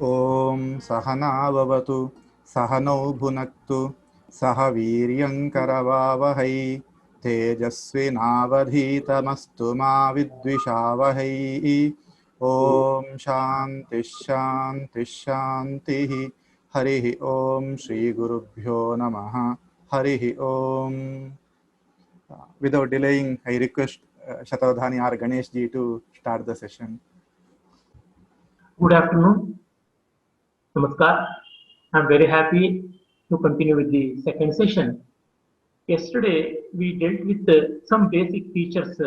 ॐ सहनाववतु सहनौ भुनक्तु सह वीर्यङ्करवावहै तेजस्विनावधीतमस्तु मा विद्विषावहै। ॐ शान्तिः शान्तिः शान्तिः। हरिः ॐ श्रीगुरुभ्यो नमः। हरिः ॐ। Without delaying, I request Shatavdhani or Ganesh ji to start the session. Good afternoon. Namaskar. I'm very happy to continue with the second session. Yesterday, we dealt with some basic features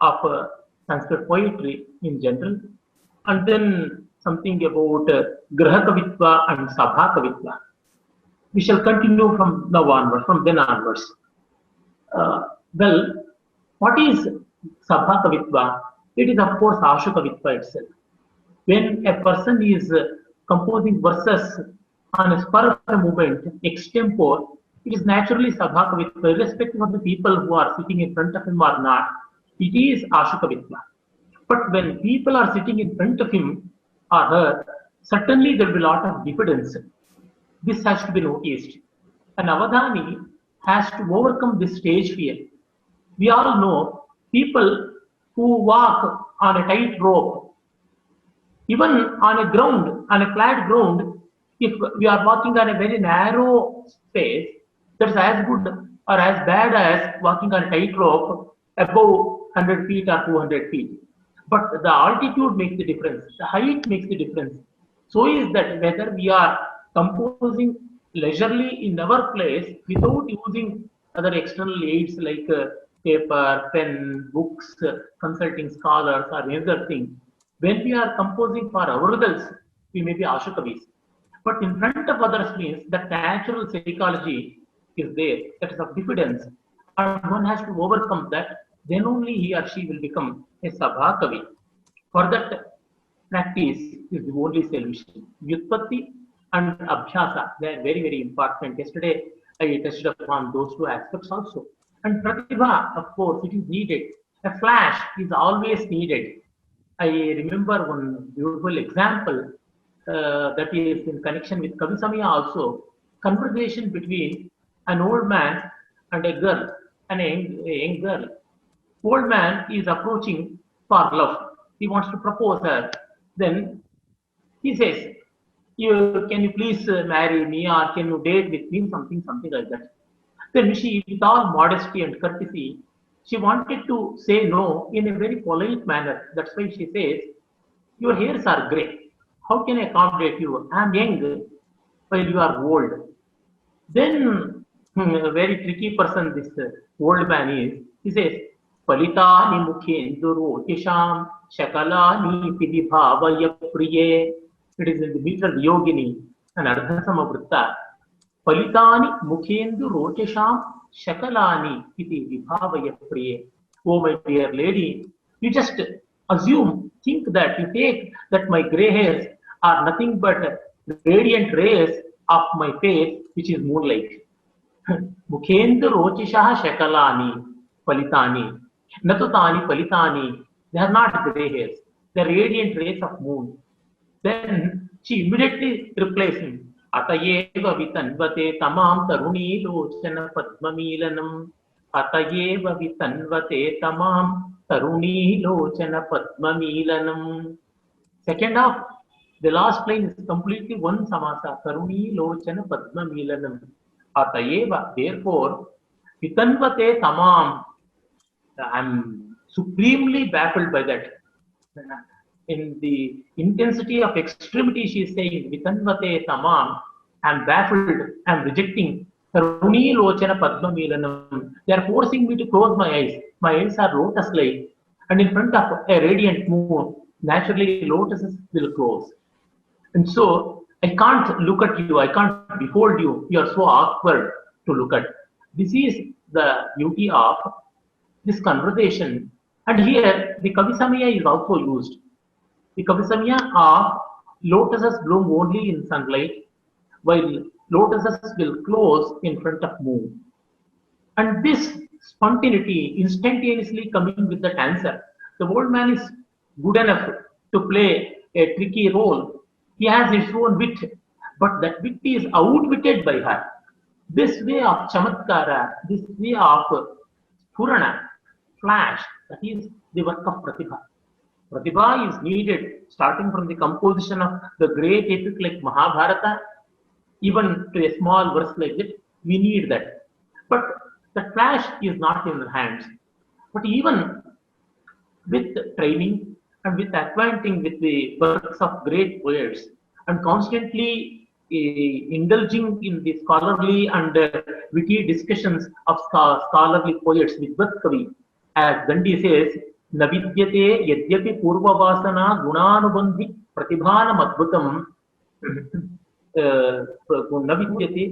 of Sanskrit poetry in general, and then something about Graha Kavitva and Sabha Kavitva. We shall continue from now onwards, from then onwards. Well, what is Sabha Kavitva? It is, of course, Ashu Kavitva itself. When a person is composing verses on a spur of the moment, extempore, it is naturally Sabhakavitva, irrespective of the people who are sitting in front of him or not, it is Ashukavitva. But when people are sitting in front of him or her, certainly there will be a lot of diffidence. This has to be noticed. An Avadhani has to overcome this stage fear. We all know people who walk on a tight rope, even on a ground, on a flat ground, if we are walking on a very narrow space, that's as good or as bad as walking on a tight rope above 100 feet or 200 feet. But the altitude makes the difference, the height makes the difference. So is that whether we are composing leisurely in our place without using other external aids like paper, pen, books, consulting scholars or any other thing. When we are composing for ourselves, we may be Ashukavis. But in front of others means that natural psychology is there, that is of diffidence. And one has to overcome that, then only he or she will become a Sabhakavi. For that, practice is the only solution. Vyutpatti and Abhyasa, they are very, very important. Yesterday, I touched upon those two aspects also. And Pratibha, of course, it is needed. A flash is always needed. I remember one beautiful example that is in connection with Kavi Samaya also. Conversation between an old man and a girl, a young girl. Old man is approaching for love. He wants to propose her. Then he says, can you please marry me or can you date with me? Something like that. Then she, with all modesty and courtesy, she wanted to say no in a very polite manner. That's why she says, your hairs are grey. How can I accommodate you? I am young while you are old. Then a very tricky person this old man is. He says, Palitani mukhenduru tisham shakalani pidibhavaya priye. It is in the meter of Yogini and Ardhasama Vritta. Palitani mukhendu rotisham shakalani iti vibhavaya priye. Oh my dear lady, you just think that you take that my grey hairs are nothing but radiant rays of my face, which is moonlight. Mukhendu rochishaha shakalani palitani. Natutani palitani. They are not grey hairs. They are radiant rays of moon. Then she immediately replies him. Atayeva vitanvate tamam taruni lochana padmamilanam. Atayeva vitanvate tamam taruni lochana padmamilanam. Second half, the last line is completely one samasa. Taruni lochana padmamilanam. Atayeva, therefore, vitanvate tamam. I'm supremely baffled by that. In the intensity of extremity, she is saying, Vitanvate tamam, I'm baffled, I'm rejecting. Taruni lochana padmamilanam. They are forcing me to close my eyes. My eyes are lotus-like. And in front of a radiant moon, naturally lotuses will close. And so, I can't look at you, I can't behold you. You are so awkward to look at. This is the beauty of this conversation. And here, the Kavisamaya is also used. The Kavisamya of lotuses bloom only in sunlight, while lotuses will close in front of moon. And this spontaneity, instantaneously coming with that answer. The old man is good enough to play a tricky role He has his own wit, but that wit is outwitted by her. This way of chamatkara, this way of purana, flash, that is the work of Pratibha. Pratibha is needed starting from the composition of the great epic like Mahabharata, even to a small verse like that, we need that. But the flash is not in the hands. But even with training and with acquainting with the works of great poets and constantly indulging in the scholarly and witty discussions of scholarly poets with Kavi, as Gandhi says, Navidyate yadyapi purvavasana gunanubandhi pratibhanam adbhutam न विद्यते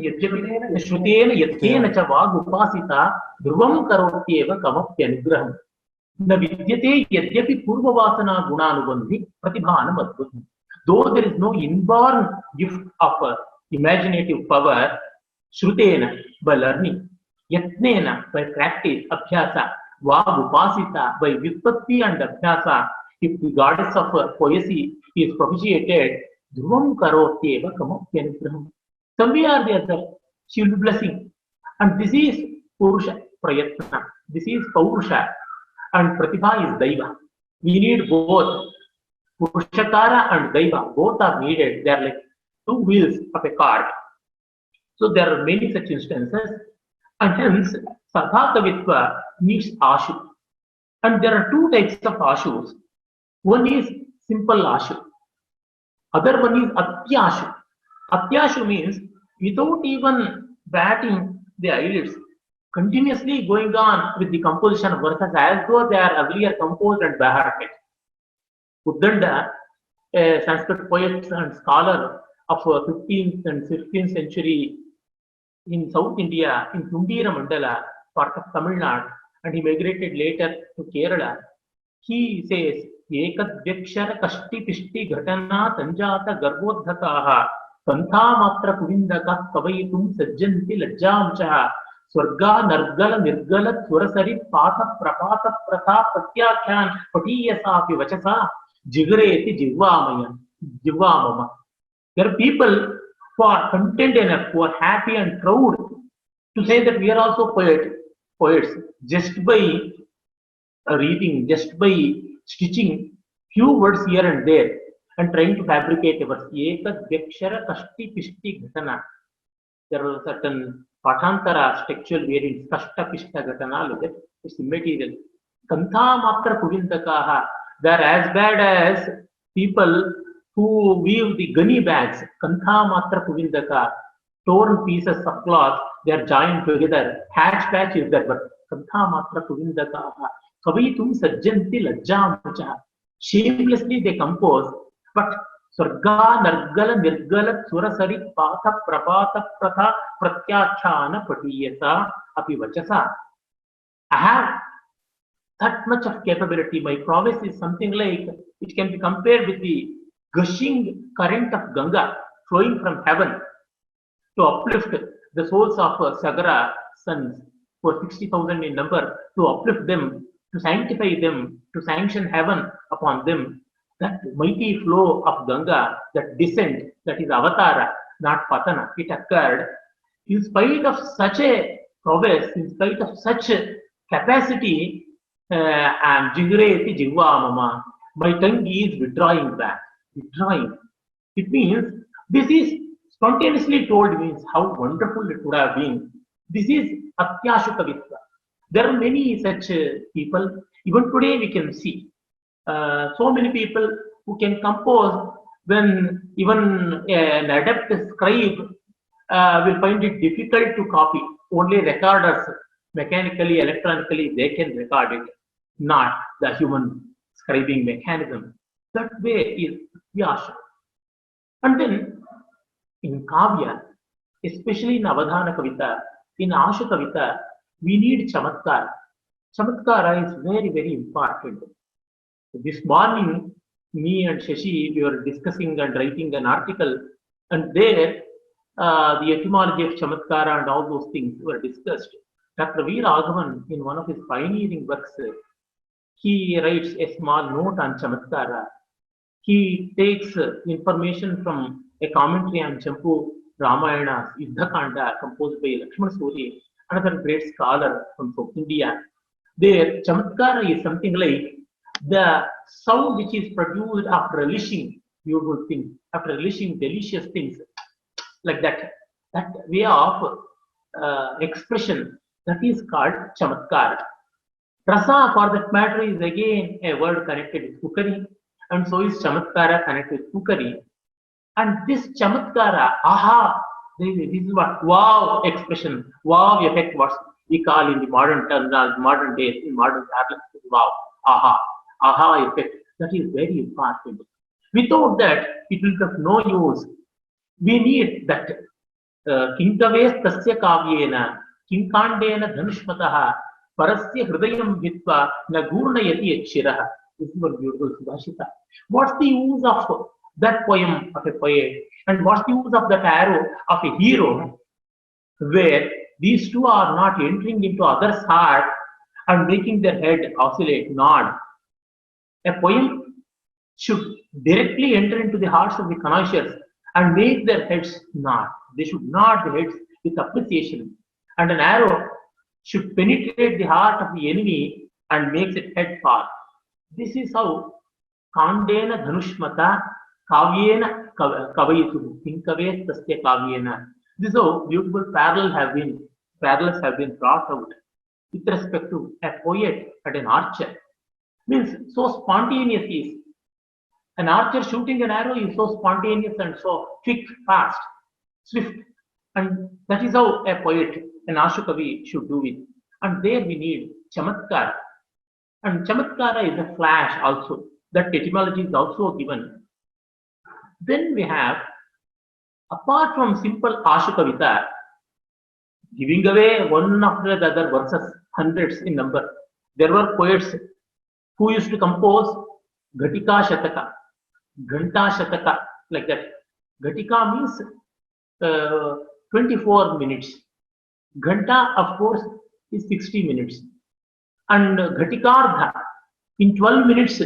यद्यपि श्रुतेन यत्तेन च वाग् उपासिता ध्रुवं करोत्येव कमप्यनुग्रहम् न विद्यते यद्यपि पूर्ववासना गुणानुबन्धि प्रतिभानम् अद्भुतम्. Though there is no inborn gift of imaginative power, shrutena, by learning, yatnena, by practice, abhyasa, vag upasita, by vyutpatti and abhyasa, if the goddess of poesy is propitiated, dhruvam karotyeva kamapyanugraham. Somewhere or the other, she will be blessing. And this is Purusha Prayatna. This is Paurusha. And Pratibha is Daiva. We need both. Purushakara and Daiva, both are needed. They are like two wheels of a cart. So there are many such instances. And hence, Sadhakavitva needs Ashu. And there are two types of Ashus. One is simple Ashu. Other one is Atyashu. Atyashu means without even batting the eyelids, continuously going on with the composition of verses as though they are earlier composed and by heart. Uddanda, a Sanskrit poet and scholar of 15th and 16th century in South India, in Tundira Mandala, part of Tamil Nadu, and he migrated later to Kerala. He says, Ekadvyakshara kashti pishti ghatana sanjata garbhodhataha pantha matra kuvindaka kavayitum sajjanti lajjamchaha swarga nargala nirgala thurasari pata prapata pratha pratyakyan patiyasapi vachasa jigareti jivamama. There are people who are content enough, who are happy and proud to say that we are also poets, just by reading, just by stitching few words here and there and trying to fabricate a verse. Ekadvyakshara kashti pishti ghatana. There are certain patantara textual variants, kashta pishta ghatana, look at it's immaterial. Kantha matra kuvindakaha. They are as bad as people who weave the gunny bags. Kantha matra kuvindaka. Torn pieces of cloth, they are joined together. Hatch patch is that, but kantha matra kuvindakaha. Kavitum sajjanti lajjamchaha. Shamelessly they compose, but Swarga Nargala Nirgala Surasari Pata Prapata Pratha Pratyachana Patiyasa Api Vachasa. I have that much of capability. My prowess is something like it can be compared with the gushing current of Ganga flowing from heaven to uplift the souls of Sagara sons, who are 60,000 in number, to uplift them, to sanctify them, to sanction heaven upon them. That mighty flow of Ganga, that descent, that is avatara, not patana, it occurred in spite of such a prowess, in spite of such a capacity. And jigreti jivamama, my tongue is withdrawing back, withdrawing. It means this is spontaneously told, means how wonderful it would have been. This is Atyashu Kavitva. There are many such people. Even today we can see so many people who can compose when even an adept scribe will find it difficult to copy. Only recorders, mechanically, electronically, they can record it, not the human scribing mechanism. That way is Vyasa. And then in Kavya, especially in Avadhana Kavita, in Ashu Kavita, we need Chamatkara. Chamatkara is very, very important. This morning, me and Shashi, we were discussing and writing an article, and there the etymology of Chamatkara and all those things were discussed. Dr. V. Raghavan, in one of his pioneering works, he writes a small note on Chamatkara. he takes information from a commentary on Champu Ramayana, Yuddhakanda, composed by Lakshmana Suri, another great scholar from South India. There, Chamatkara is something like the sound which is produced after relishing beautiful things, after relishing delicious things, like that. That way of expression, that is called Chamatkara. Rasa, for that matter, is again a word connected with cookery, and so is Chamatkara connected with cookery. And this Chamatkara, aha, this is what wow expression, wow effect, what we call in the modern terminology, modern days, in modern parlance, wow, aha effect. That is very important. Without that, it will have no use. We need that. किङ्कवेस् तस्य काव्येन किङ्काण्डेन धनुष्मतः परस्य हृदयं भित्त्वा न घूर्णयति यच्छिरः. This is one beautiful Subhashita. What's the use of that poem of a poet, and what's the use of that arrow of a hero, where these two are not entering into others' heart and making their head oscillate, nod? A poem should directly enter into the hearts of the connoisseurs and make their heads nod. They should nod their heads with appreciation. And an arrow should penetrate the heart of the enemy and makes its head fall. This is how Kandena Dhanushmata Kavyena Kavayitu Tinkave Tasya Kavyena. This is how beautiful parallels have been brought out with respect to a poet and an archer. Means so spontaneous is. An archer shooting an arrow is so spontaneous and so quick, fast, swift. And that is how a poet, an Ashukavi, should do it. And there we need Chamatkara. And Chamatkara is a flash also. That etymology is also given. Then we have, apart from simple Ashukavita, giving away one after the other verses, hundreds in number, there were poets who used to compose Ghatika Shataka, Ghanta Shataka, like that. Ghatika means 24 minutes. Ghanta, of course, is 60 minutes. And Ghatikardha, in 12 minutes,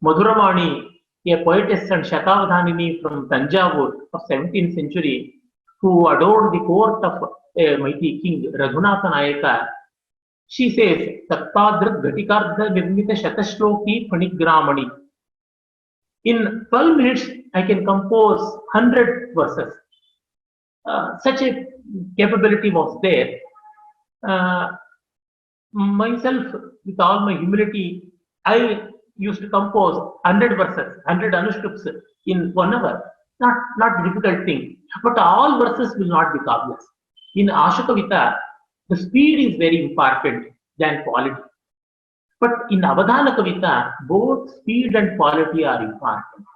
Madhuravani, a poetess and Shatavadhanini from Tanjavur of 17th century, who adored the court of a mighty king, Raghunatha Nayaka, she says, Tattadrat Ghatikardha Nirmita Shatashloki Panigramani. In 12 minutes, I can compose 100 verses. Such a capability was there. Myself, with all my humility, I used to compose 100 verses, 100 anushtups in 1 hour. Not a difficult thing. But all verses will not be kavyas. In Ashukavita, the speed is very important than quality. But in Avadhana Kavita, both speed and quality are important.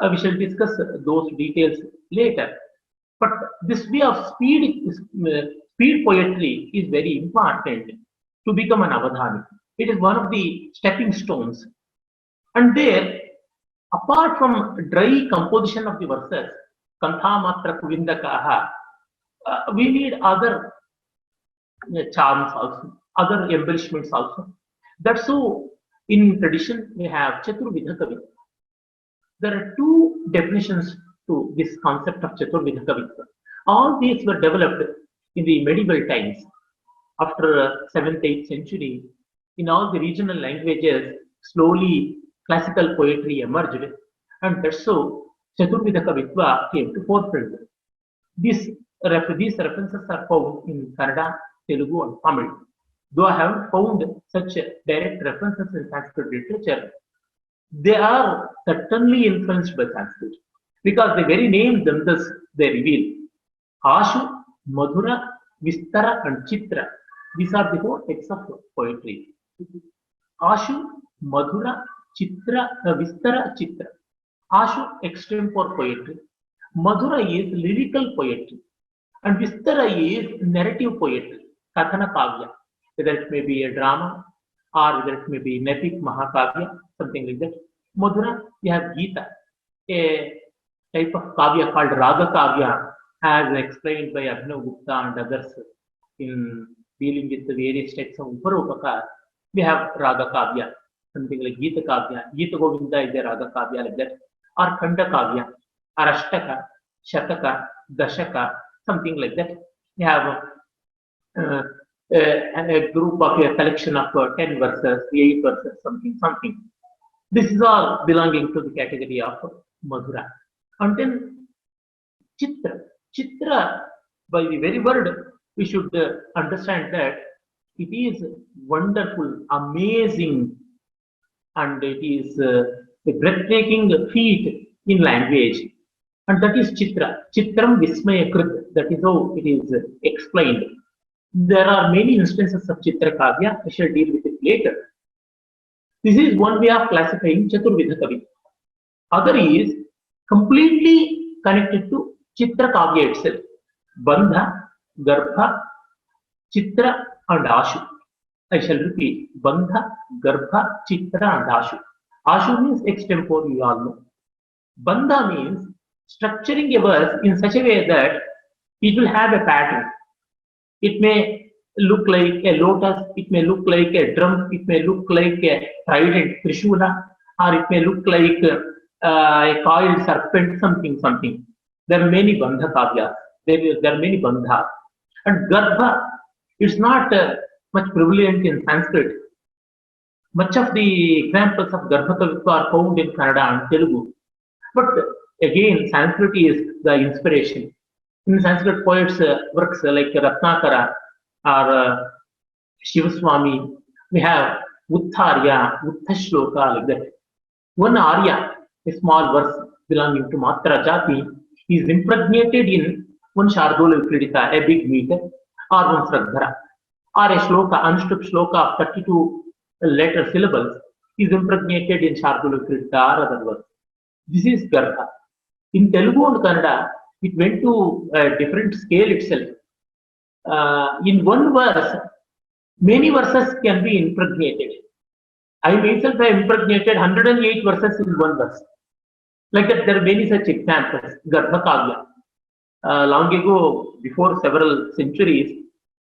We shall discuss those details later. But this way of speed poetry is very important to become an Avadhani. It is one of the stepping stones. And there, apart from dry composition of the verses, Kantha Matra Kuvindakaha, we need other charms also, other embellishments also. That's so in tradition we have Chaturvidha Kavita. There are two definitions to this concept of Chaturvidha Kavita. All these were developed in the medieval times. After 7th, 8th century, in all the regional languages, slowly classical poetry emerged, and that's so Chaturvidha Kavitva came to forefront. These references are found in Kannada, Telugu, and Tamil. Though I haven't found such direct references in Sanskrit literature, they are certainly influenced by Sanskrit, because the very names themselves they reveal. Ashu, Madhura, Vistara, and Chitra. These are the four texts of poetry. Ashu, Madhura, Chitra, Vistara, Chitra. Ashu, extempore poetry. Madhura is lyrical poetry. And Vistara is narrative poetry, Kathana Kavya. Whether it may be a drama or whether it may be an epic Mahakavya, something like that. Madhura, we have Gita, a type of Kavya called Raga Kavya, as explained by Abhinav Gupta and others in dealing with the various types of Uparupaka. We have Raga Kavya. something like Gita Kavya, Gita Govinda is a Raga Kavya like that, or Khanda Kavya, or Ashtaka, Shataka, Dashaka, something like that. You have a group of a collection of 10 verses, 8 verses, something. This is all belonging to the category of Madhura. And then Chitra. Chitra, by the very word, we should understand that it is wonderful, amazing, and it is a breathtaking feat in language. And that is Chitra. Chitram Vismayakrit. That is how it is explained. There are many instances of Chitra Kavya. I shall deal with it later. This is one way of classifying Chaturvidha Kavitva. Other is completely connected to Chitra Kavya itself. Bandha, Garbha, Chitra and Ashu. I shall repeat. Bandha, Garbha, Chitra and Ashu. Ashu means extempore, you all know. Bandha means structuring a verse in such a way that it will have a pattern. It may look like a lotus, it may look like a drum, it may look like a trident, Trishula, or it may look like a coiled serpent, something. There are many bandha kavyas. There are many bandhas. And Garbha, it's not much prevalent in Sanskrit. Much of the examples of Garbha Kavitva are found in Kannada and Telugu. But again, Sanskrit is the inspiration. In Sanskrit poets' works like Ratnakara or Shivaswami, we have Uttarya, Uttashloka, like that. One Arya, a small verse belonging to Matra Jati, is impregnated in one Shardola Vikridita, a big meter, or one Sraddhara, or a shloka, unstruck shloka of 32 letter syllables is impregnated in Shardola Vikridita or other verse. This is Garbha. In Telugu and Kannada, it went to a different scale itself. In one verse, many verses can be impregnated. I myself have impregnated 108 verses in one verse. Like that, there are many such examples. Garbha Kavya. Long ago, before several centuries,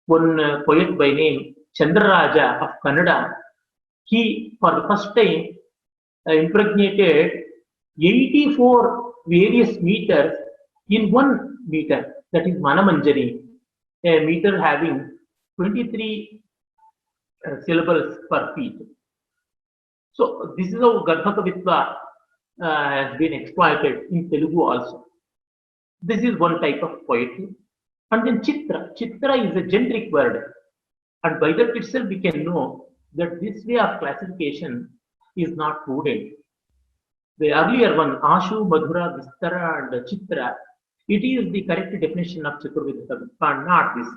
one poet by name Chandraraja of Kannada, he, for the first time, impregnated 84 various meters in one meter, that is Manamanjari, a meter having 23 syllables per feet. So this is how Garbha Kavitva has been exploited in Telugu also. This is one type of poetry. And then Chitra. Chitra is a generic word. And by that itself we can know that this way of classification is not prudent. The earlier one, Ashu, Madhura, Vistara and Chitra, it is the correct definition of Chaturvidha Kavitva, not this.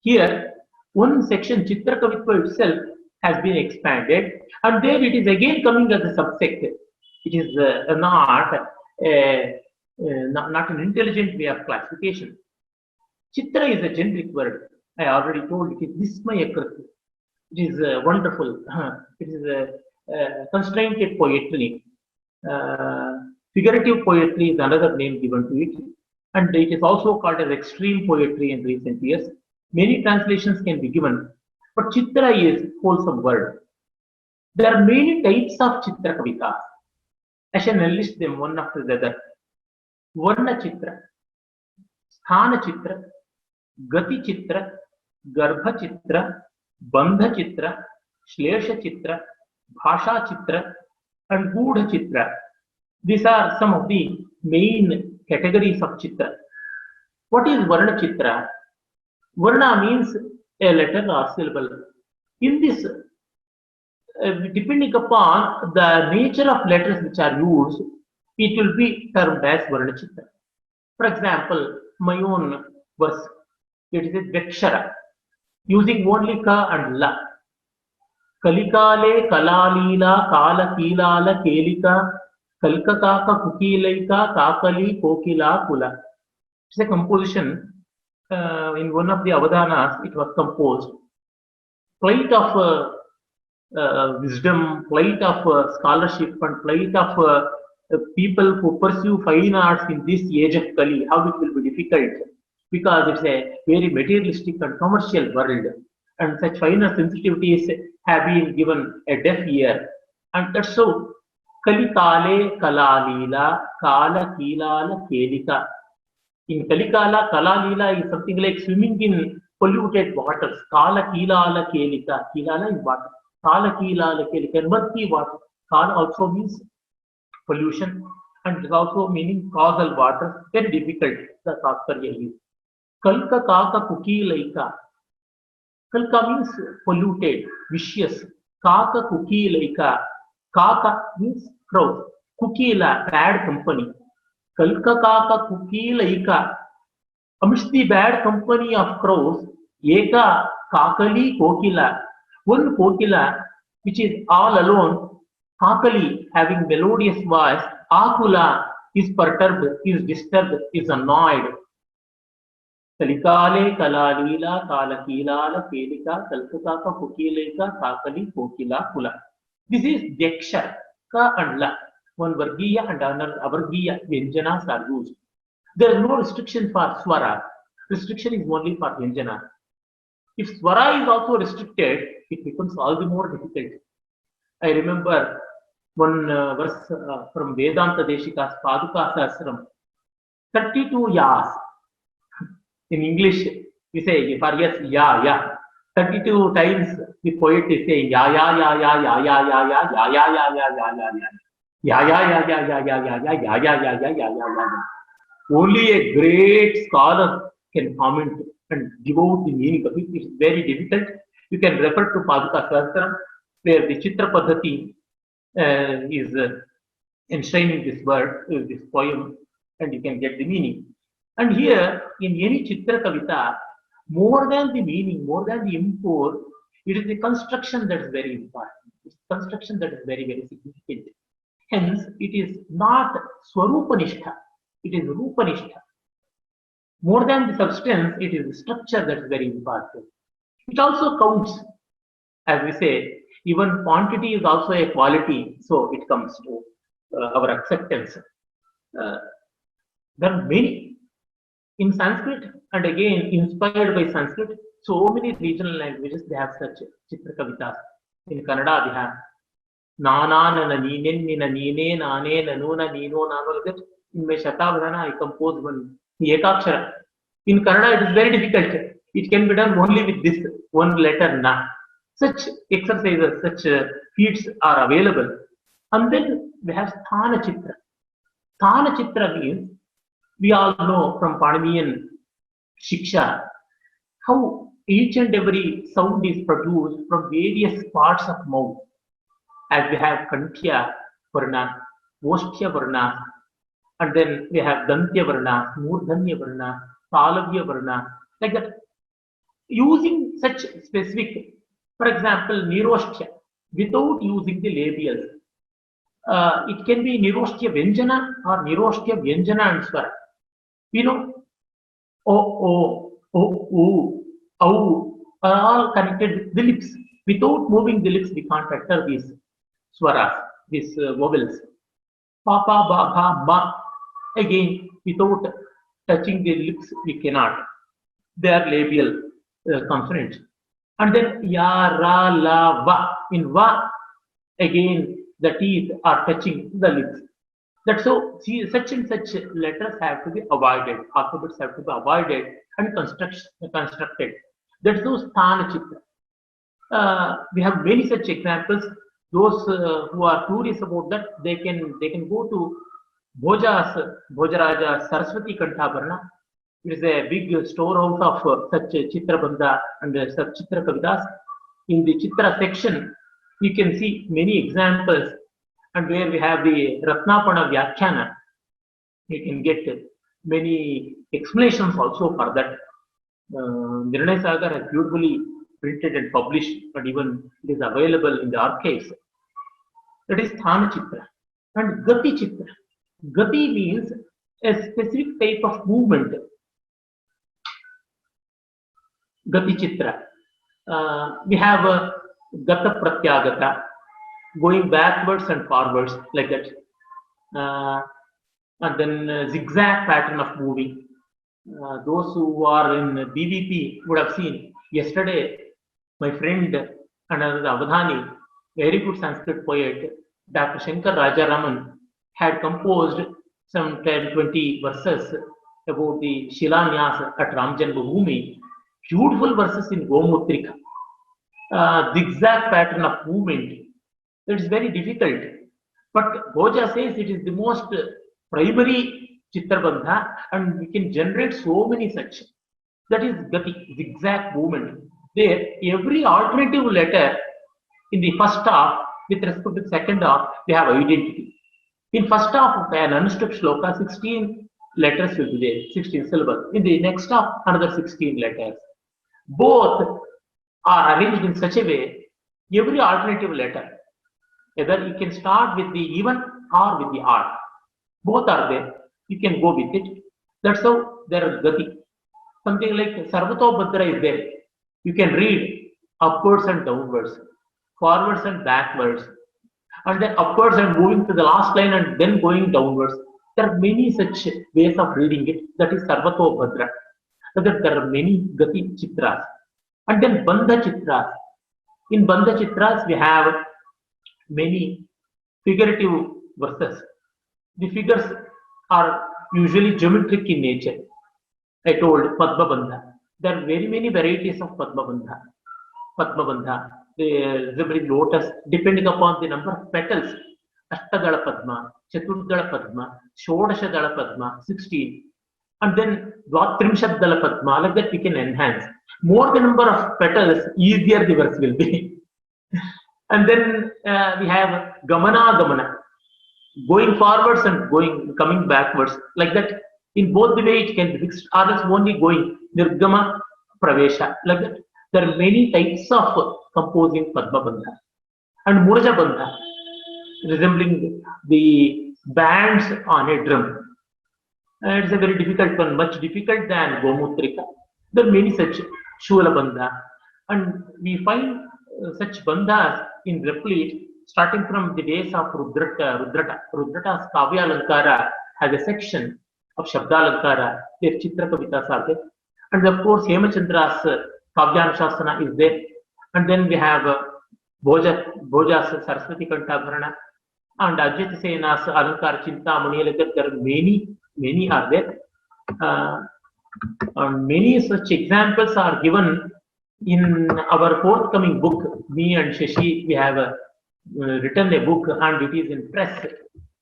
Here, one section, Chitra Kavitva itself, has been expanded, and there it is again coming as a subsect. It is not an intelligent way of classification. Chitra is a generic word. I already told it is Vismayakrit. It is wonderful. It is a constrained poetry. Figurative poetry is another name given to it, and it is also called as extreme poetry in recent years. Many translations can be given, but Chitra is wholesome word. There are many types of Chitra Kavita. I shall enlist them one after the other. Varna Chitra, Sthana Chitra, Gati Chitra, Garbha Chitra, Bandha Chitra, Shlesha Chitra, Bhasha Chitra, and Gudha Chitra. These are some of the main categories of Chitra. What is Varna Chitra? Varna means a letter or syllable. In this, depending upon the nature of letters which are used, it will be termed as Varna Chitra. For example, my own verse, it is a Vekshara, using only Ka and La. Kalikale, Kalalila, Kala, Kilala, Kelika, Kalkakaka, Kukilaika, Kakali, Kokila, Kula. It's a composition. In one of the Avadanas, it was composed. Flight of wisdom, flight of scholarship, and flight of people who pursue fine arts in this age of Kali, how it will be difficult, because it's a very materialistic and commercial world, and such finer sensitivities have been given a deaf ear. And that's so Kalikale Kalalila Kala Kilala Kelika. In Kalikala, Kalalila is something like swimming in polluted waters. Kala Kilala Kelika. Kilala is water. Kala Kilala Kelika. Murky water. Kala also means pollution and it is also meaning causal water. Very difficult. The Tatsparya is. Kalka Kaka Kuki Laika. Kalka means polluted, vicious. Kaka Kuki Laika. Kaka means crow. Kukila, bad company. Kalka Kaka Kuki Laika. Amidst the bad company of crows, Eka Kakali Kokila. One Kokila, which is all alone, Kakali having melodious voice, Akula is perturbed, is disturbed, is annoyed. Kalikale Kalalila Kalakilala Kelika Kalkaka Kukileka Kakali Kokila Kula. This is Dekshar, Ka and La. One Vargiya and another Avargiya Vyanjanas are used. There is no restriction for Swara. Restriction is only for Vyanjana. If Swara is also restricted, it becomes all the more difficult. I remember one verse from Vedanta Deshika's Paduka Sahasram. 32 yas. In English, we say for yes, ya. 32 times the poet is saying ya. Only a great scholar can comment and give out the meaning of it. It's very difficult. You can refer to Paduka Sahasram, where the Chitra Paddhati is enshrining this word, this poem, and you can get the meaning. And here, in any Chitra Kavita, more than the meaning, more than the import, it is the construction that is very important. It's construction that is very, very significant. Hence, it is not Swarupanishtha, it is Rupanishtha. More than the substance, it is the structure that is very important. It also counts, as we say, even quantity is also a quality, so it comes to our acceptance. There are many in Sanskrit, and again inspired by Sanskrit, so many regional languages they have such Chitra Kavitas. In Kannada, they have Nana Nana Ninen Nina Nine Nane Nanuna Nino Nano. In my Shatavadana, I compose one Ekakshara. In Kannada, it is very difficult. It can be done only with this one letter Na. Such exercises, such feats are available. And then we have Sthana Chitra. Sthana Chitra means, we all know from Paninian Shiksha how each and every sound is produced from various parts of mouth. As we have Kantya Varna, Vostya Varna, and then we have Dantya Varna, Murdhanya Varna, Talavya Varna, like that. Using such specific, for example, Niroshtya, without using the labials. It can be Niroshtya Vyanjana or Niroshtya Vyanjana and Swara. We know O, Au are all connected with the lips. Without moving the lips, we can't utter these swaras, these vowels. Papa, ba, ba, ma. Again, without touching the lips, we cannot. They are labial consonants. And then ya, ra, la, va. In va, again, the teeth are touching the lips. That's so, see, such and such letters have to be avoided, alphabets have to be avoided and constructed. That's those Sthana Chitra. We have many such examples. Those who are curious about that, they can go to Bhojaraja Saraswati Kantabharana. It is a big storehouse of such Chitra Bandha and such Chitra Kavitas. In the Chitra section, you can see many examples, and where we have the Ratnapana Vyakhyana, you can get many explanations also for that. Nirnay Sagar has beautifully printed and published, but even it is available in the archives. That is Sthana Chitra. And Gati Chitra. Gati means a specific type of movement. Gati Chitra. We have Gata Pratyagata, going backwards and forwards like that. And then zigzag pattern of moving. Those who are in BVP would have seen yesterday my friend and another Avadhani, very good Sanskrit poet, Dr. Shankar Rajaraman had composed some 10-20 verses about the Shilanyas at Ram Janmabhoomi, beautiful verses in Gomutrika, zigzag pattern of movement. It is very difficult. But Bhoja says it is the most primary Chitrabandha, and we can generate so many such. That is Gati, zigzag movement. There, every alternative letter in the first half with respect to the second half, they have identity. In first half of an unstruck shloka, 16 letters will be there, 16 syllables. In the next half, another 16 letters. Both are arranged in such a way, every alternative letter, either you can start with the even or with the odd. Both are there. You can go with it. That's how there is Gati. Something like Sarvato Bhadra is there. You can read upwards and downwards, forwards and backwards, and then upwards and moving to the last line and then going downwards. There are many such ways of reading it. That is Sarvato Bhadra. There are many Gati Chitras. And then Bandha Chitras. In Bandha Chitras, we have many figurative verses. The figures are usually geometric in nature. I told Padma Bandha. There are very many varieties of Padma Bandha. Padma Bandha, the resembling lotus, depending upon the number of petals. Ashtadala Padma, Chaturdala Padma, Shodashadala Padma, 16. And then Dvatrimshadala Padma, like that we can enhance. More the number of petals, easier the verse will be. And then we have Gamana Gamana, going forwards and coming backwards, like that. In both the way it can be fixed, or else only going Nirgama Pravesha, like that. There are many types of composing Padma Bandha. And Murja Bandha, resembling the bands on a drum. It's a very difficult one, much difficult than Gomutrika. There are many such Shula Bandha. And we find such bandhas in replete starting from the days of Rudrata. Rudrata's Kavya Alankara has a section of Shabdalankara, their Chitra Kavitas are there. And of course, Hemachandra's Kavyanashasana is there. And then we have Bhoja's Saraswati Kantabharana and Ajit Sena's Alankara Chintamani. There are many are there. And many such examples are given in our forthcoming book. Me and Shashi, we have written a book and it is in press.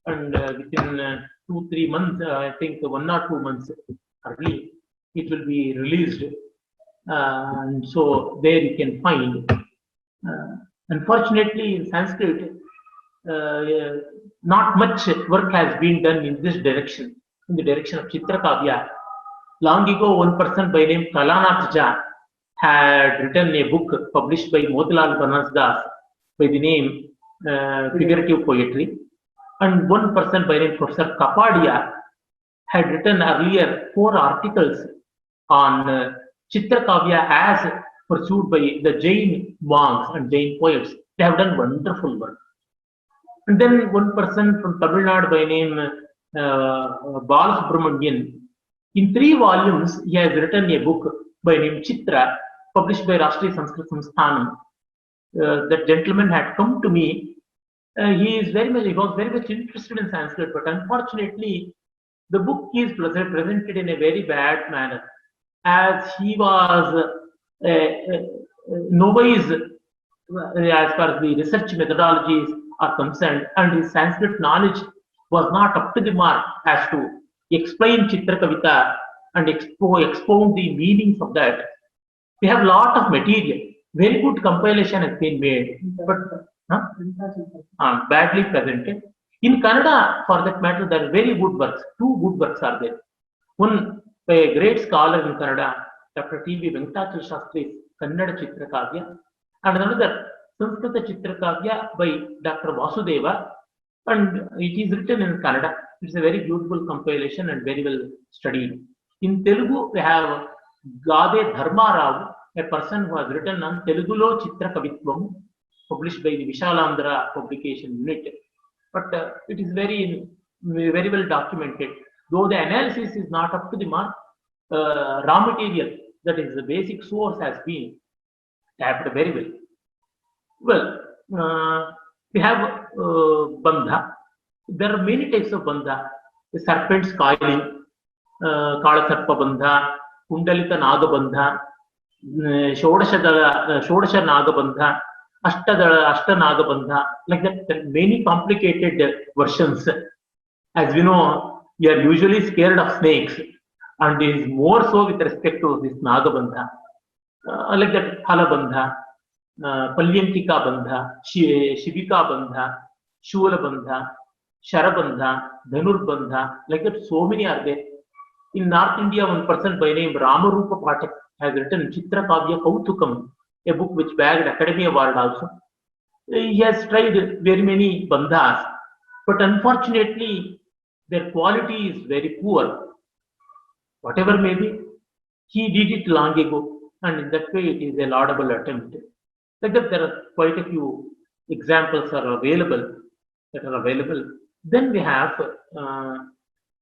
And within 2-3 months, I think 1 or 2 months early, it will be released. And so there you can find. Unfortunately, in Sanskrit, not much work has been done in this direction, in the direction of Chitra Kavya. Long ago, one person by name Kalanath Jha had written a book published by Motilal Banasdas by the name Figurative Poetry. And one person by name Professor Kapadia had written earlier 4 articles on Chitra Kavya as pursued by the Jain monks and Jain poets. They have done wonderful work. And then one person from Tamil Nadu by name Balasubramanian, in 3 volumes, he has written a book by name Chitra, published by Rashtriya Sanskrit Samsthanam. That gentleman had come to me. He was very much interested in Sanskrit, but unfortunately, the book is presented in a very bad manner, as he was novice as far as the research methodologies are concerned, and his Sanskrit knowledge was not up to the mark as to explain Chitra Kavita and expound the meanings of that. We have a lot of material. Very good compilation has been made, but badly presented. In Kannada, for that matter, there are very good works. 2 good works are there. One by a great scholar in Kannada, Dr. T.V. Venkatachal Shastri's Kannada Chitra Kavya, and another Sanskrita Chitra Kavya by Dr. Vasudeva, and it is written in Kannada. It's a very beautiful compilation and very well studied. In Telugu, we have Gade Dharma Rao, a person who has written on Telugulo Chitra Kavitvam, published by the Vishalandra publication unit. But it is very well documented. Though the analysis is not up to the mark, raw material, that is the basic source, has been tapped very well. Well, we have bandha. There are many types of bandha. The serpent's coiling, Kala Sarpa bandha, Kundalita Naga bandha, Shodasha Naga bandha, Ashta Naga bandha. Like that, there are many complicated versions. As we know, we are usually scared of snakes, and it is more so with respect to this Naga bandha. Like that, Hala bandha, Palyantika bandha, Shivika bandha, Shula bandha, Sharabandha, Dhanur bandha, like that, so many are there. In North India, one person by name Ramarupa Pathak has written Chitra Kavya Kautukam, a book which bagged Academy Award also. He has tried very many bandhas, but unfortunately, their quality is very poor. Whatever may be, he did it long ago, and in that way, it is a laudable attempt. Like that, there are quite a few examples that are available. Then we have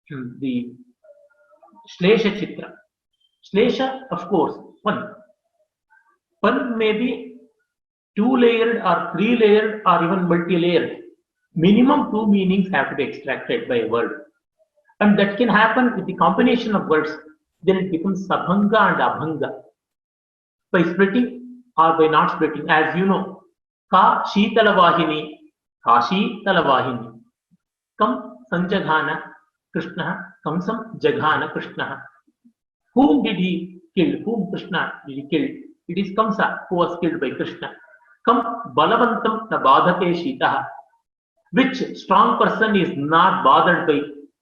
the Shlesha Chitra. Shlesha, of course, Pan. Pan may be 2-layered or 3-layered or even multi-layered. Minimum 2 meanings have to be extracted by a word. And that can happen with the combination of words. Then it becomes Sabhanga and Abhanga. By splitting or by not splitting. As you know, Ka Sheetala Vahini, Kashi Talavahini. Kam Sanjaghana Krishna, Kamsam Jaghana Krishna. Whom did he kill? Whom Krishna did he kill? It is Kamsa who was killed by Krishna. Kam Balavantam na Badhate Shitaha. Which strong person is not bothered by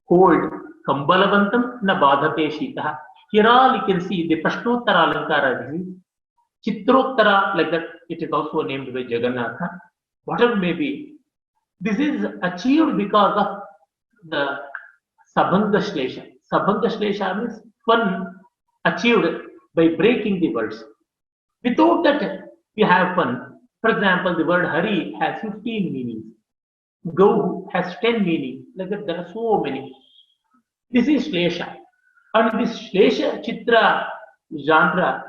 cold? Kam Balavantam na Badhate Shitaha. Here all you can see the Prashnottara Alankara. Chitrottara, like that, it is also named by Jagannatha. Whatever may be, this is achieved because of the Sabhanga Shlesha. Sabhanga Shlesha means fun achieved by breaking the words. Without that, we have fun. For example, the word Hari has 15 meanings. Go has 10 meanings. Like that, there are so many. This is Shlesha. And this Shlesha Chitra genre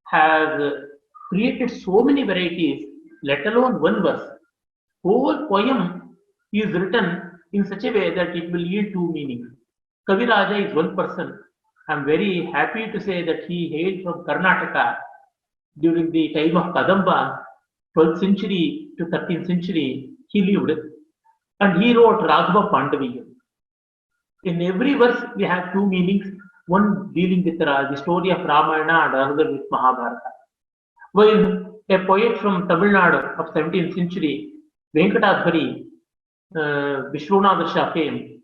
has created so many varieties, let alone one verse. Whole poem is written in such a way that it will yield 2 meanings. Kaviraja is one person. I am very happy to say that he hailed from Karnataka during the time of Kadamba, 12th century to 13th century, he lived. And he wrote Raghava Pandaviyam. In every verse, we have 2 meanings, one dealing with the story of Ramayana and another with Mahabharata. While a poet from Tamil Nadu of 17th century, Venkatadhari, Vishwanatha fame,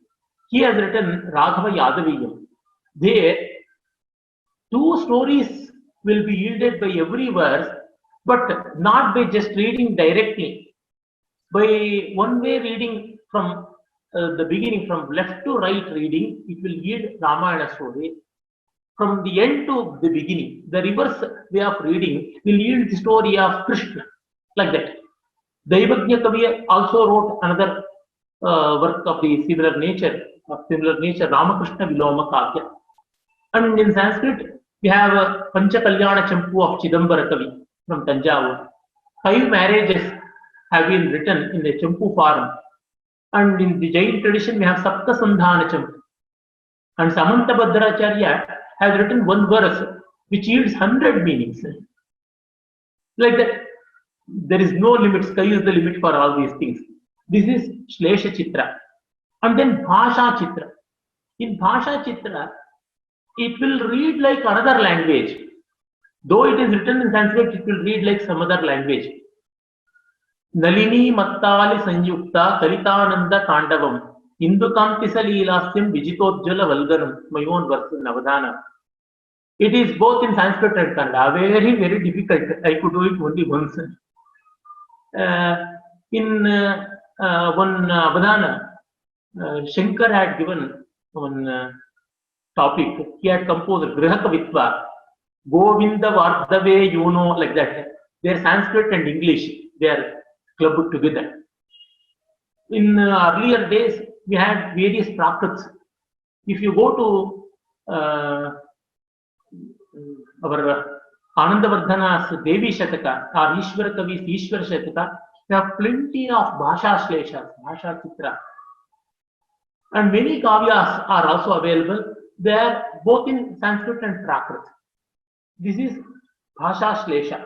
he has written Raghava Yadaviyam. There, 2 stories will be yielded by every verse, but not by just reading directly. By one way reading from the beginning, from left to right reading, it will yield Ramayana story. From the end to the beginning, the reverse way of reading will yield the story of Krishna, like that. Daivagnya Kavi also wrote another work of the similar nature, Ramakrishna Viloma Kavya. And in Sanskrit, we have Pancha Kalyana Champu of Chidambara Kavi from Tanjavur. 5 marriages have been written in the Champu form. And in the Jain tradition, we have Sapta Sandhana Champu. And Samanta Bhadracharya has written one verse which yields 100 meanings. Like that, there is no limit. Sky is the limit for all these things. This is Shlesha Chitra. And then Bhasha Chitra. In Bhasha Chitra, it will read like another language. Though it is written in Sanskrit, it will read like some other language. Nalini Mattali Sanyukta Karitananda Kandavam Indukantisa Leelasyam Vijitodjala Valganam. My own verse in Navadana. It is both in Sanskrit and Kannada. Very, very difficult. I could do it only once. In one Avadana, Shankar had given one topic. He had composed Grihakavitva, Govinda Vardave Yuno, like that. They are Sanskrit and English. They are clubbed together. In earlier days, we had various prakrits. If you go to our Anandavardhana's Devi Shataka or Ishwara Kavi's Ishwara Shataka, There are plenty of Bhasha Shleshas, Bhasha Chitra. And many kavyas are also available. They are both in Sanskrit and Prakrit. This is Bhasha Shlesha.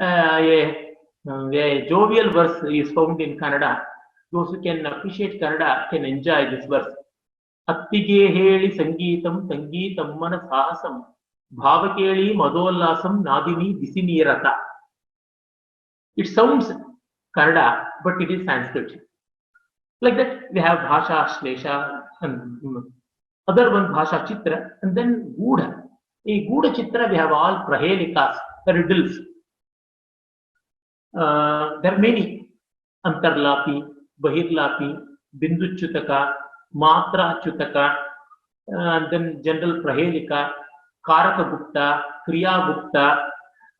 A jovial verse is found in Kannada. Those who can appreciate Kannada can enjoy this verse. Attige heli sangeetam sangeetam mana sahasam bhavakeli madollasam nadini disinirata. It sounds Kannada, but it is Sanskrit. Like that, we have Bhasha Shlesha and other one Bhasha Chitra, and then Gudha. In Gudha Chitra, we have all Prahelikas, riddles. There are many Antarlapi, Bahirlapi, Binduchutaka, Matra Chutaka, and then General Prahelika, Karaka Gupta, Kriya Gupta,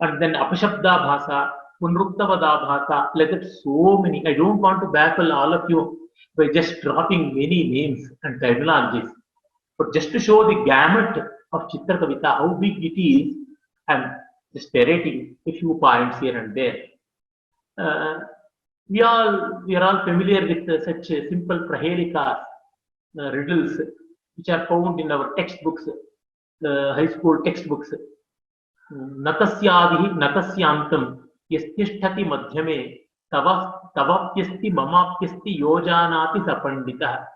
and then Apashabda Bhasa, Punruktavada Bhasa, like that, so many. I don't want to baffle all of you by just dropping many names and terminologies, but just to show the gamut of Chitra Kavita, how big it is, I'm just narrating a few points here and there. We are all familiar with such simple Prahelika riddles which are found in our textbooks, high school textbooks. Natasyadihi natasyantam yastisthati madhyame tavapyasti mamapyasti yojanati sapandita.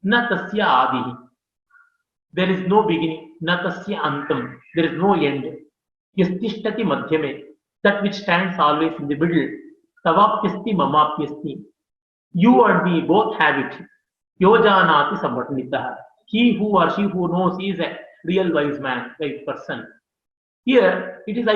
Natasya adihi. There is no beginning. Natasya antam. There is no end. Yastisthati madhyame. That which stands always in the middle. Tavapyasti mamapyasti. You and me both have it. Yojanati sapandita. He who or she who knows is a real wise man, wise person. Here it is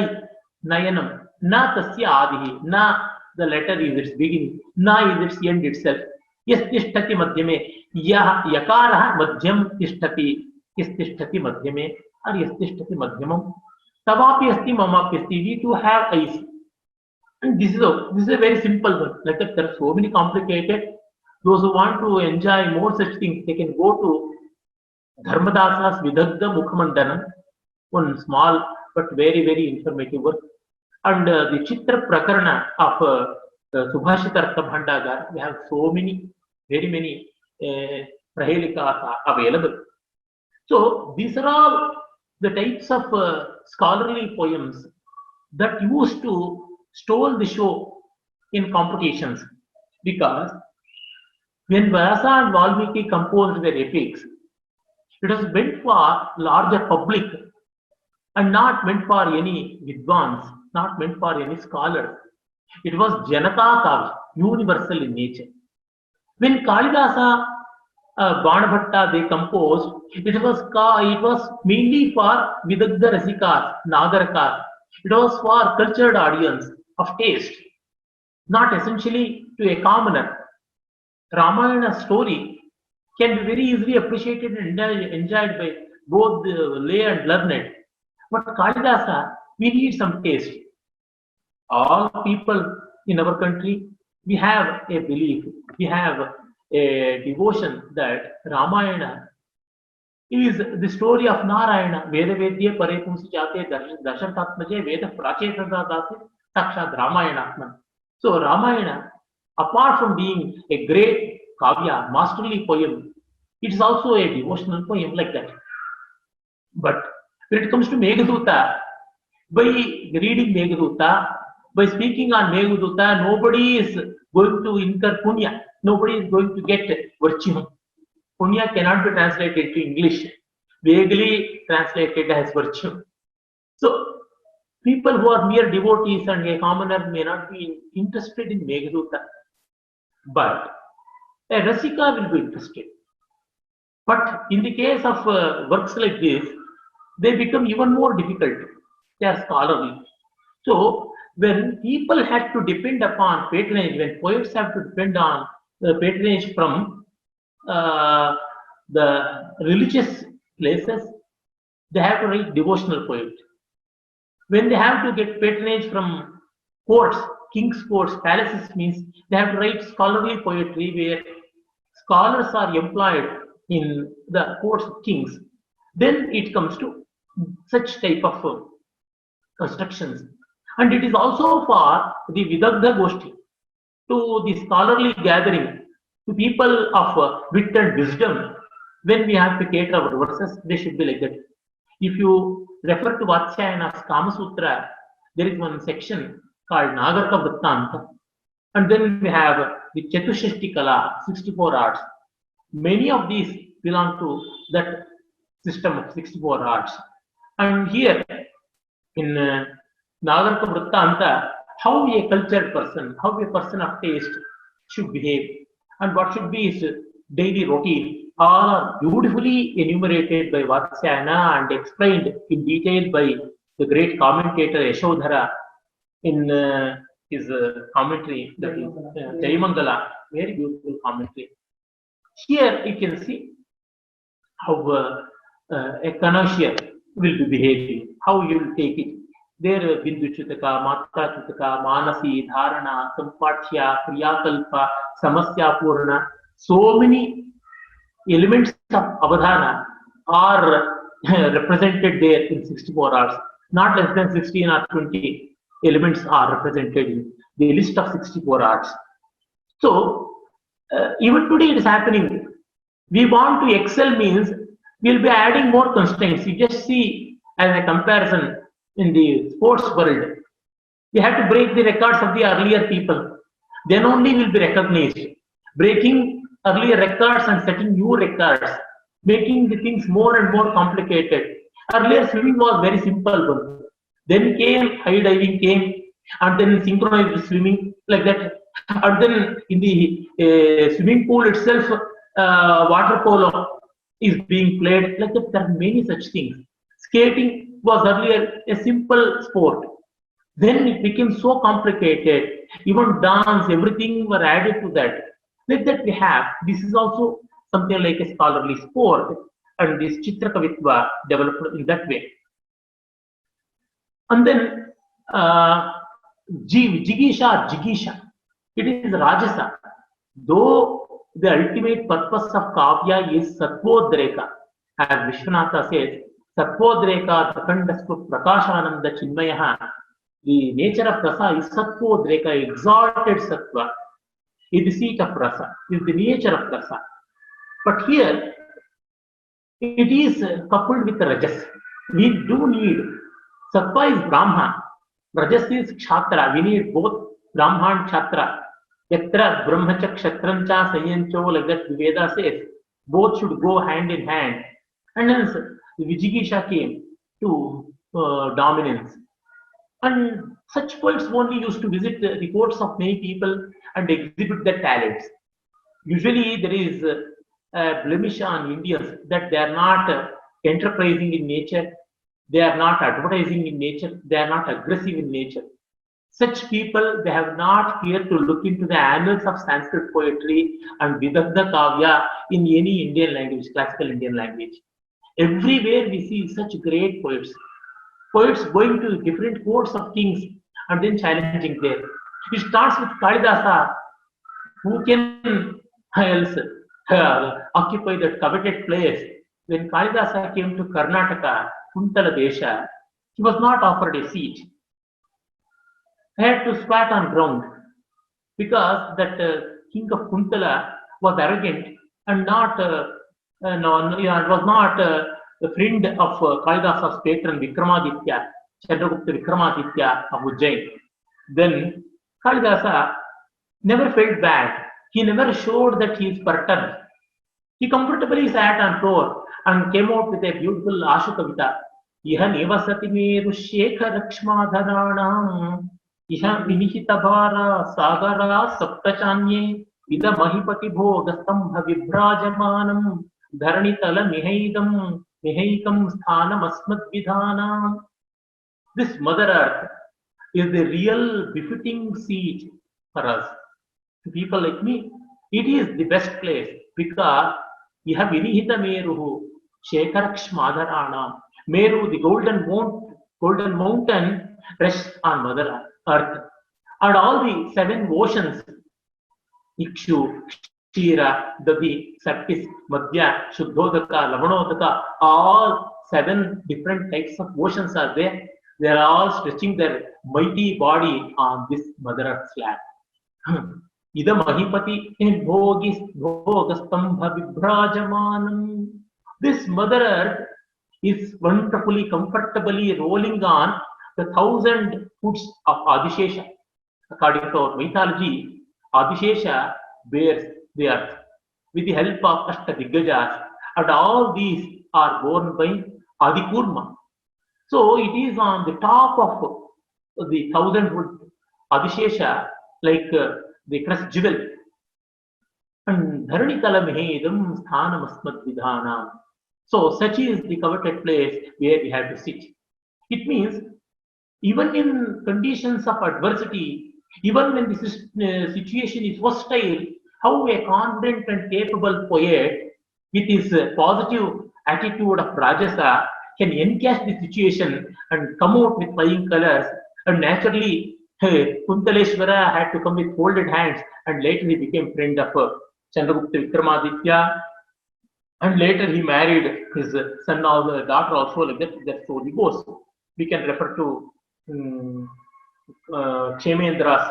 Nayanam. Na tasya adihi. Na, the letter is its beginning. Na is its end itself. Yes tishtati madhyame. Yakara madhyam tishtati. Yes tishtati madhyame. Or yes tishtati madhyamam. Tavapi asti mamapi asti. We too have eyes. And this is a very simple one. Like that, there are so many complicated. Those who want to enjoy more such things, they can go to Dharmadasa's Vidagdha Mukhamandanam, one small but very, very informative work. And the Chitra Prakarana of Subhashitartha Bhandagar, we have so many, very many Prahelikas available. So these are all the types of scholarly poems that used to stole the show in competitions, because when Vyasa and Valmiki composed their epics, it was meant for larger public and not meant for any Vidwans, not meant for any scholar. It was Janata Kavya, universal in nature. When Kalidasa, Banabhatta they composed, it was mainly for Vidagdha Rasikas, Nagarakas. It was for cultured audience of taste, not essentially to a commoner. Ramayana story can be very easily appreciated and enjoyed by both the lay and learned. But Kalidasa, we need some taste. All people in our country, we have a belief, we have a devotion that Ramayana is the story of Narayana. Veda Vedya Pare Pumsi Jate Darshantatmaje Veda Prachetata Dase Sakshat Ramayanatman. So Ramayana, apart from being a great kavya, masterly poem, it is also a devotional poem like that. But when it comes to Meghaduta, by reading Meghaduta, by speaking on Meghaduta, nobody is going to incur punya. Nobody is going to get virtue. Punya cannot be translated into English, vaguely translated as virtue. So people who are mere devotees and a commoner may not be interested in Meghaduta, but a Rasika will be interested. But in the case of works like this, they become even more difficult. They are scholarly. So when people have to depend upon patronage, when poets have to depend on patronage from the religious places, they have to write devotional poetry. When they have to get patronage from courts, king's courts, palaces, means they have to write scholarly poetry where scholars are employed in the courts of kings. Then it comes to such type of constructions. And it is also for the Vidagdha Goshti. to the scholarly gathering, to people of wit and wisdom, when we have to cater our verses, they should be like that. If you refer to Vatsyayana's Kama Sutra, there is one section called Nagarka Vrittanta, and then we have the Chatushashti Kala, 64 arts. Many of these belong to that system of 64 arts. And here in Nagarka Vrittanta, how a cultured person, how a person of taste should behave, and what should be his daily routine, all are beautifully enumerated by Vatsyayana and explained in detail by the great commentator Yashodhara in his commentary, that is Jayamangala, very beautiful commentary. Here you can see how a connoisseur will be behaving, how you will take it. There, Bindu Chutaka, Matra Chutaka, Manasi, Dharana, Sampatya, Kriyakalpa, Samasya Purna, so many elements of Avadhana are represented there in 64 hours. Not less than 16 or 20 elements are represented in the list of 64 hours. So, even today it is happening. We want to excel means we'll be adding more constraints. You just see as a comparison in the sports world, we have to break the records of the earlier people. Then only will be recognized. Breaking earlier records and setting new records, making the things more and more complicated. Earlier swimming was very simple. Then came high diving came, and then synchronized swimming like that. And then in the swimming pool itself, water polo is being played like that. There are many such things. Skating was earlier a simple sport. Then it became so complicated. Even dance, everything were added to that. Like that we have. This is also something like a scholarly sport, and this Chitrakavitva developed in that way. And then Jigisha, it is Rajasa. Though the ultimate purpose of Kavya is Satvodreka, as Vishwanatha says, Satvodreka Dakandasva Prakashananda Chinmayaha. The nature of rasa is Satvodreka, exalted Sattva, is the seat of rasa, is the nature of rasa. But here, it is coupled with Rajas. We do need, Sattva is Brahma, Rajas is Kshatra. We need both Brahma and Kshatra. Yatra Brahmacha Kshatrancha Sayancho, like that the Veda says, both should go hand in hand. And hence, the Vijigisha came to dominance. And such poets only used to visit the courts of many people and exhibit their talents. Usually there is a blemish on Indians that they are not enterprising in nature, they are not advertising in nature, they are not aggressive in nature. Such people, they have not cared to look into the annals of Sanskrit poetry and Vidagdha Kavya in any Indian language, classical Indian language. Everywhere we see such great poets. Poets going to different courts of kings and then challenging there. It starts with Kalidasa, who can else occupy that coveted place. When Kalidasa came to Karnataka, Kuntala Desha, he was not offered a seat. He had to squat on ground because that king of Kuntala was arrogant and not was not the friend of Kalidasa's patron Vikramaditya, Chandragupta Vikramaditya of Ujjain. Then Kalidasa never felt bad. He never showed that he is perturbed. He comfortably sat on floor and came out with a beautiful Ashu Kavita. Iha nevasati meru Shekhar Lakshmadharanam Iha Vinihitabhara Sagara Saptachanye Vida Mahipati Bhogasambha Vibrajamanam Dharanitala Mihaikam Sthanam Asmat Vidhanam. This Mother Earth is the real befitting seat for us. To people like me, it is the best place because you have Vinihita Meruhu, Shekarakshmadharana. Meru, the golden mountain, rests on Mother Earth. And all the 7 oceans, Ikshu, Kshira, Dadi, Sarkis, Madhya, Shuddhodaka, Lavanodaka, all 7 different types of oceans are there. They are all stretching their mighty body on this Mother Earth slab. Ida mahipati in bhogastambha vibhrajamanam. This Mother Earth is wonderfully, comfortably rolling on the 1,000 foots of Adishesha. According to our mythology, Adishesha bears the earth with the help of Ashtadiggajas, and all these are borne by Adikurma. So it is on the top of the 1,000 foot Adishesha, like the crest jewel. And Dharanitala Mehedam Sthanam Asmat Vidhanam. So such is the coveted place where we have to sit. It means even in conditions of adversity, even when the situation is hostile, how a confident and capable poet with his positive attitude of Rajasa can encast the situation and come out with flying colors. And naturally, Kuntaleshwara had to come with folded hands, and later he became friend of Chandragupta Vikramaditya, and later he married his son or the daughter also, like that. That story goes. We can refer to Kshemendra's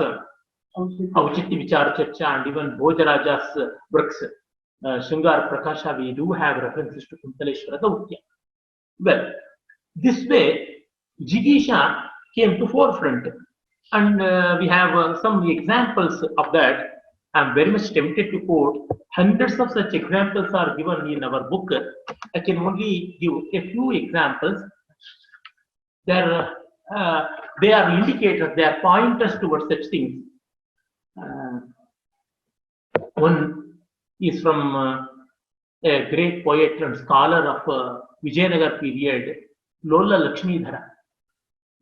Auchitya Vichara Charcha and even Bhojaraja's works, Shringar Prakasha. We do have references to Kuntaleshwara Dautya. Well, this way, Jigisha came to forefront, and we have some examples of that. I'm very much tempted to quote. Hundreds of such examples are given in our book. I can only give a few examples. They are indicators, they are pointers towards such things. One is from a great poet and scholar of Vijayanagar period, Lola Lakshmidhara.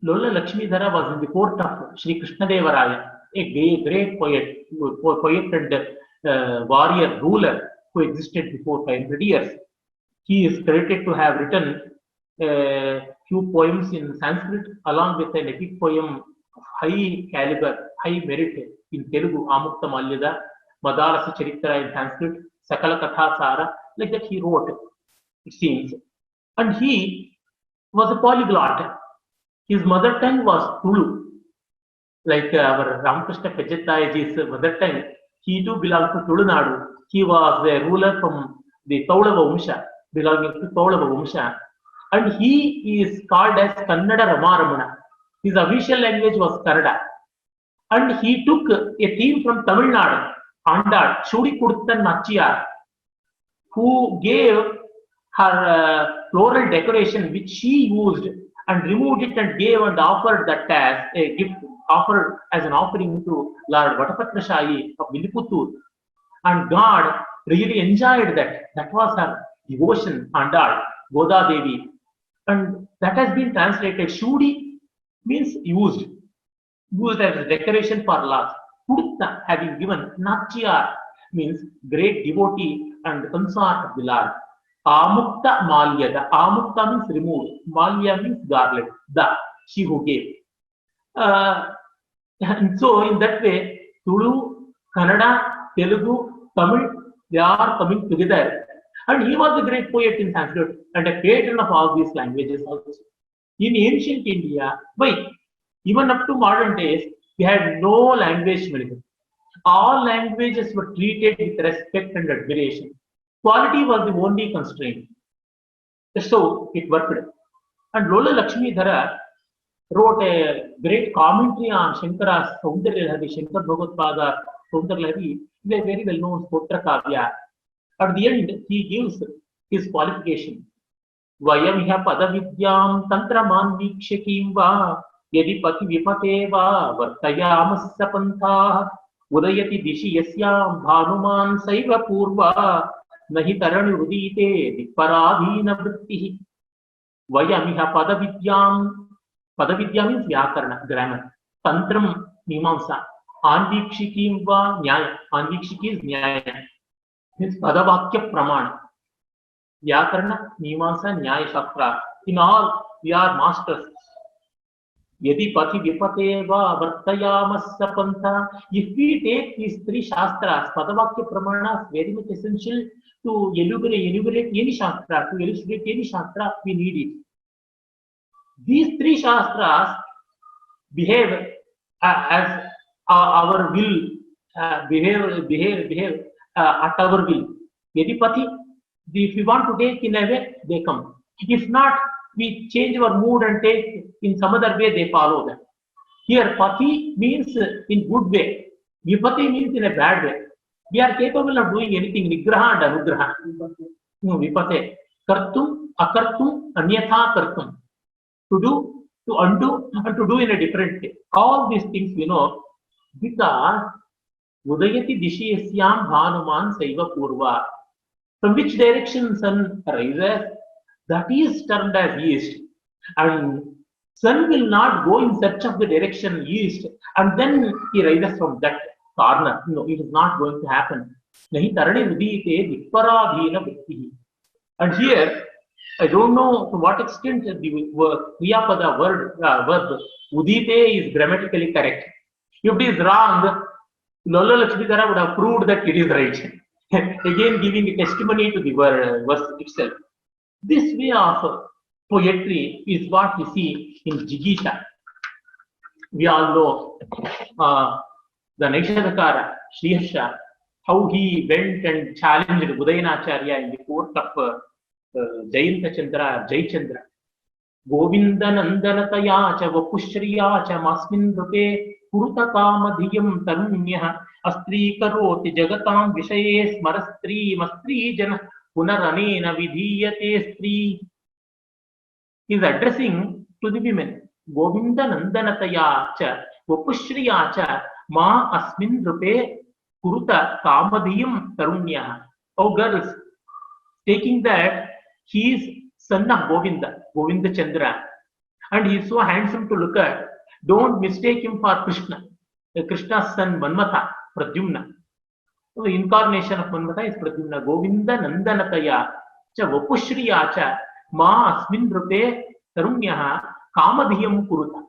Lola Lakshmidhara was in the court of Sri Krishnadevaraya, a great poet and warrior ruler who existed before 500 years. He is credited to have written a few poems in Sanskrit along with an epic poem of high caliber, high merit in Telugu, Amukta Malyada, Madalasa Charitra in Sanskrit, Sakala Katha Sara, like that he wrote, it seems. And he was a polyglot. His mother tongue was Tulu. Like our Ramakrishna Pejatayaji's mother tongue, he too belonged to Tulunadu. He was a ruler from the Taulava Vamsha, belonging to Taulava Vamsha. And he is called as Kannada Ramaramana. His official language was Kannada. And he took a theme from Tamil Nadu, Andal, Chudi Kurtan Nachiyar, who gave her floral decoration which she used and removed it and gave and offered that as a gift, offered as an offering to Lord Vatapatra Shahi of Villiputtur. And God really enjoyed that. That was her devotion, Andal, Goda Devi. And that has been translated. Shudi means used as a decoration for Lord. Kurta, having given, Nachiyar means great devotee and consort of the Lord. Amukta Malyada. Amukta means removed. Malya means garland. She who gave. And so in that way, Tulu, Kannada, Telugu, Tamil, they are coming together. And he was a great poet in Sanskrit and a patron of all these languages also. In ancient India, why? Even up to modern days, we had no language medicine. All languages were treated with respect and admiration. Quality was the only constraint. So it worked. And Lola Lakshmidhara wrote a great commentary on Shankara's Saundarya Lahari, Shankar Bhagavad Saundarya Lahari, a very well known Stotra Kavya. At the end, he gives his qualification. Vayam iha padavidyam tantramanvikshakim va yadi pati vipate va vartayamasya pantha udayati dishi yasyam bhanuman saiva purva nahi tarani udite diparadhina vrittihi. Vayam iha padavidyam means vyakarana, grammar. Tantram, mimamsa. Anvikshikim va nyaya. Anvikshiki is nyaya. Means Padavakya Pramana. Vyakarana, Mimamsa, Nyaya Shastra. In all, we are masters. Yadi Pati Vipateva Vartayamasya Pantha. If we take these three Shastras, Padavakya Pramana is very much essential to enumerate any Shastra, to illustrate any Shastra, we need it. These three Shastras behave as our will behave at our will. Yadipati, if we want to take in a way, they come. If not, we change our mood and take in some other way, they follow them. Here, pati means in good way. Vipati means in a bad way. We are capable of doing anything, nigraha and anugraha. No, vipate. Kartum, akartum, anyatha kartum. To do, to undo, and to do in a different way. All these things we know because Udayati Dishiyasyam Bhanuman Saiva Purva. From which direction sun rises, that is termed as east. And sun will not go in search of the direction east and then he rises from that corner. No, it is not going to happen. Nahi tarane udiyate vikparadhina vrittihi. And here, I don't know to what extent the Kriyapada verb udite is grammatically correct. If it is wrong, Lola Lakshmidhara would have proved that it is right. Again, giving a testimony to the verse itself. This way of poetry is what we see in Jigita. We all know the Naishadakara, Sriharsha, how he went and challenged Udayanacharya in the court of Jayanta Chandra, Jaychandra. Govinda Nandanataya cha Vapushriya cha Masmin Rupe Kurta Kamadhiyam Tarunyah Astri Karoti Jagatam Vishaye Smarastri Mastri Jana Punaranena Vidhiyate Stri. He is addressing to the women. Govinda Nandanataya cha Vapushriya cha Ma Asmin Rupe Kurta Kamadhiyam Tarunyah. Oh girls, taking that he is son of Govinda, Govinda Chandra, and he is so handsome to look at. Don't mistake him for Krishna. Krishna's son Manmatha, Pradyumna. So the incarnation of Manmatha is Pradyumna. Govinda Nandanataya cha Vapushriya cha Ma Asmin Rupe Tarunyaha Kamadhiyam Kuruta.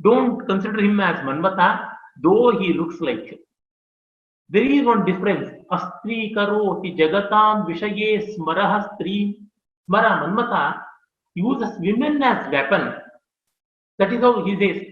Don't consider him as Manmatha, though he looks like him. There is one difference. Astri karoti jagatam vishaye smaraha stri. Smara Manmatha uses women as weapon. That is how he says.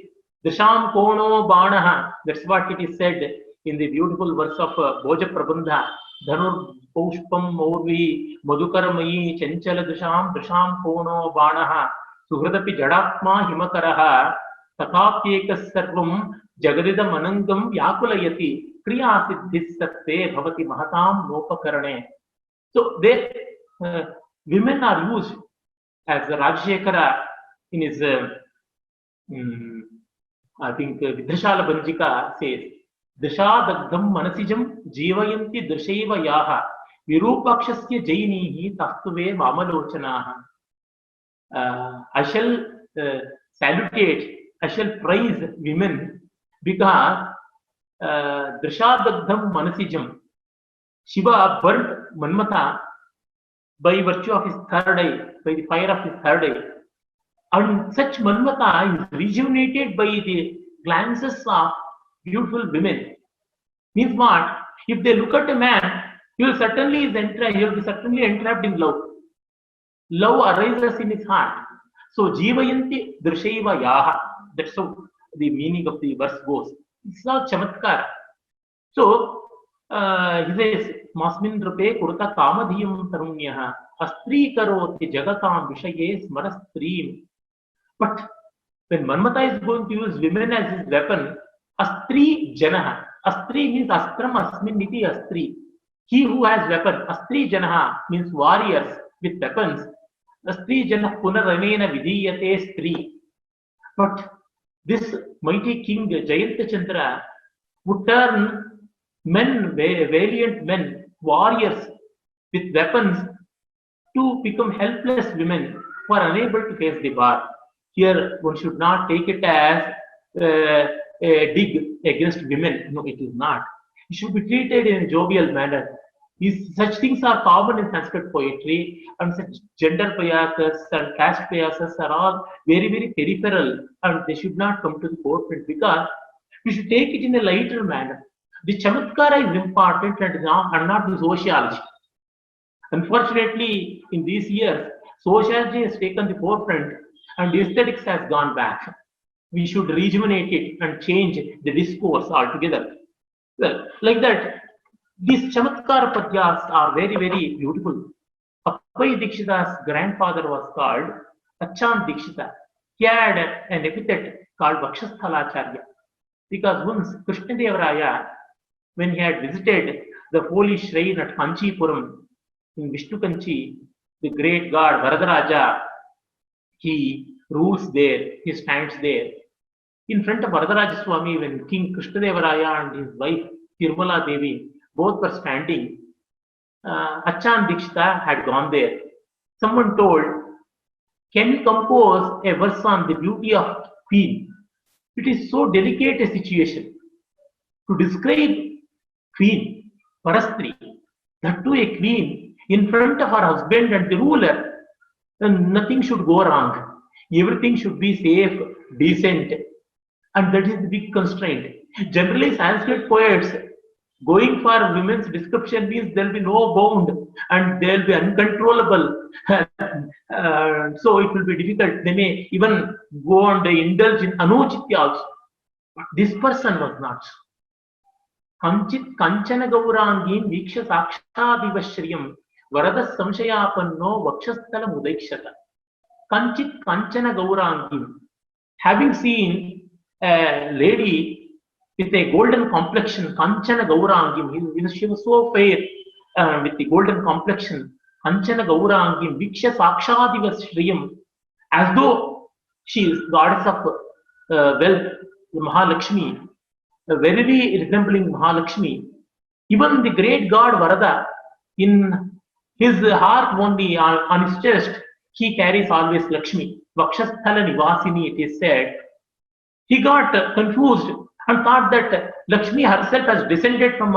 Dasham kono banaha. That's what it is said in the beautiful verse of Bhoja Prabandha. Dhanur Paushpam Morvi Madhukaramayi Chanchala Dasham kono banaha. Suhradapi Jadatma Himakaraha. Tatapyekas sarvam Jagadida Manangam Yakulayati. Kriya siddhis satte bhavati mahatam nopakarane. So they women are used as Rajshekara in his I think Vidhashala Banjika says Dashadagdam manasijam jivayanti drasheva yaha virupakshasya jainihi tastuve mamalochanaha. I shall salutate, I shall praise women because Drashadagdam manasijam. Shiva burnt Manmatha by virtue of his third eye, by the fire of his third eye. And such Manmatha is rejuvenated by the glances of beautiful women. Means what? If they look at a man, he will certainly be certainly entrapped in love. Love arises in his heart. So Jivayanti Drasheva Yaha. That's how the meaning of the verse goes. It's not chamatkara. So he says, Masmin Rupe Kurta Kamadhiyam Tarunyaha Astri Karoti Jagatam Vishaye Smarastreem. But when Manmatha is going to use women as his weapon, Astri Janaha. Astri means Astram Asmin Niti Astri. He who has weapon. Astri Janaha means warriors with weapons. Astri Janah Punaranena Vidhiyate Stri. But this mighty king Jayanta Chandra would turn men, valiant men, warriors with weapons to become helpless women who are unable to face the bar. Here one should not take it as a dig against women. No, it is not. It should be treated in a jovial manner. Such things are common in Sanskrit poetry, and such gender biases and caste biases are all very, very peripheral, and they should not come to the forefront because we should take it in a lighter manner. The chamatkara is important and not the sociology. Unfortunately, in these years, sociology has taken the forefront and the aesthetics has gone back. We should rejuvenate it and change the discourse altogether. Well, like that, these Chamatkar Padyas are very, very beautiful. Appai Dikshita's grandfather was called Achand Dikshita. He had an epithet called Vakshasthalacharya because once Krishnadevaraya, when he had visited the holy shrine at Kanchipuram in Vishnu Kanchi, the great god Varadaraja, he rules there, he stands there. In front of Varadaraja Swami, when King Krishnadevaraya and his wife Tirumala Devi both were standing, Achan Dikshita had gone there. Someone told, can you compose a verse on the beauty of queen? It is so delicate a situation. To describe queen, Parastri, that to a queen in front of her husband and the ruler, then nothing should go wrong. Everything should be safe, decent, and that is the big constraint. Generally, Sanskrit poets going for women's description means there will be no bound and they will be uncontrollable. So it will be difficult. They may even go and indulge in anuchitya also. But this person was not. Kanchit kanchana gaurangin viksha sakshadivashriyam varada samshayapanno vakshasthala mudekshata. Kanchit kanchana gaurangin. Having seen a lady with a golden complexion, Kanchana Gaurangim, she was so fair with the golden complexion, Kanchana Gaurangim, Viksha Sakshadiva Shriyam, as though she is goddess of wealth, Mahalakshmi, very resembling Mahalakshmi. Even the great god Varada, in his heart only, on his chest, he carries always Lakshmi. Vakshasthala Nivasini, it is said. He got confused and thought that Lakshmi herself has descended from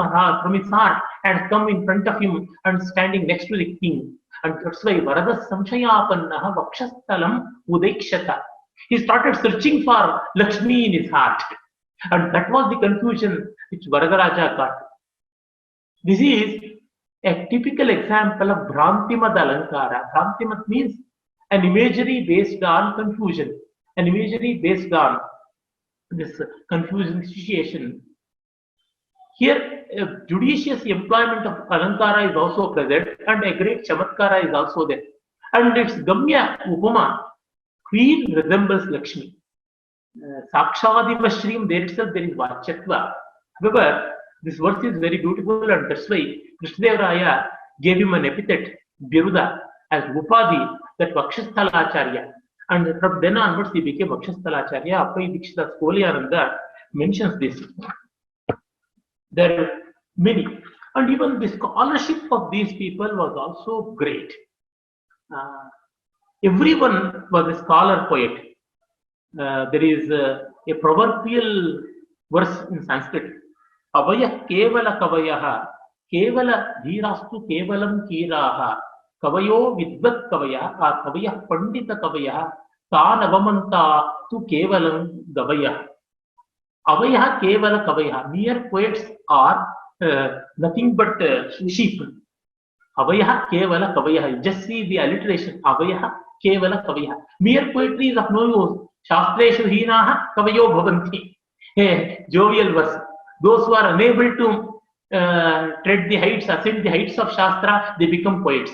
his heart and come in front of him and standing next to the king. And that's why Varada Samshayapannaha Vakshasthalam Udekshata. He started searching for Lakshmi in his heart. And that was the confusion which Varadaraja got. This is a typical example of Bhrantimad Alankara. Bhrantimad means an imagery based on confusion, an imagery based on this confusing situation. Here, a judicious employment of Alankara is also present, and a great Chamatkara is also there. And its Gamya Upama, queen resembles Lakshmi. Sakshadivashrim, there itself there is Vachatva. However, this verse is very beautiful, and that's why Krishnadevaraya gave him an epithet, Biruda, as Upadi, that Vakshasthalacharya. And from then onwards, he became Vakshasthalacharya. Appai Dikshita Kolyananda mentions this. There are many. And even the scholarship of these people was also great. Everyone was a scholar poet. There is a proverbial verse in Sanskrit. Avaya kevala kavayaha, kevala dhirastu kevalam kiraha, kavayo vidvat kavaya, or kavaya pandita kavaya, ta navamanta tu kevalam gavaya. Avaya kevala kavaya. Mere poets are nothing but sheep. Avaya kevala kavaya. Just see the alliteration. Avaya kevala kavaya. Mere poetry is of no use. Shastreshu hinaha kavayo bhavanti. Jovial verse. Those who are unable to tread the heights, ascend the heights of Shastra, they become poets.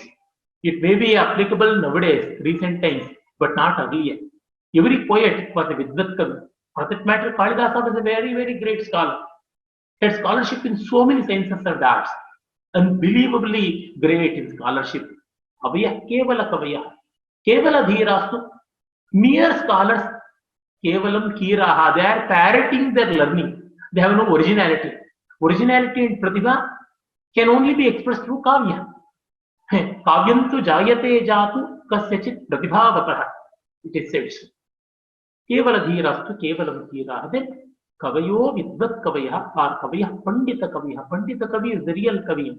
It may be applicable nowadays, recent times, but not earlier. Every poet was a Vidvat Kavi. For that matter, Kalidasa was a very, very great scholar. He had scholarship in so many sciences and arts. Unbelievably great in scholarship. Avaya Kevala Kavaya. Kevala Dhirastu. Mere scholars, Kevalam Kiraha. They are parroting their learning. They have no originality. Originality in Pratibha can only be expressed through Kavya. Kavyam tu jayate jatu kasyachit pratibhavataha. It is said so. Kevala dhirastu kevalam kiraha. Then kavayo vidvat kavaya or kavaya pandita kavaya. Pandita kavi is the real kavi.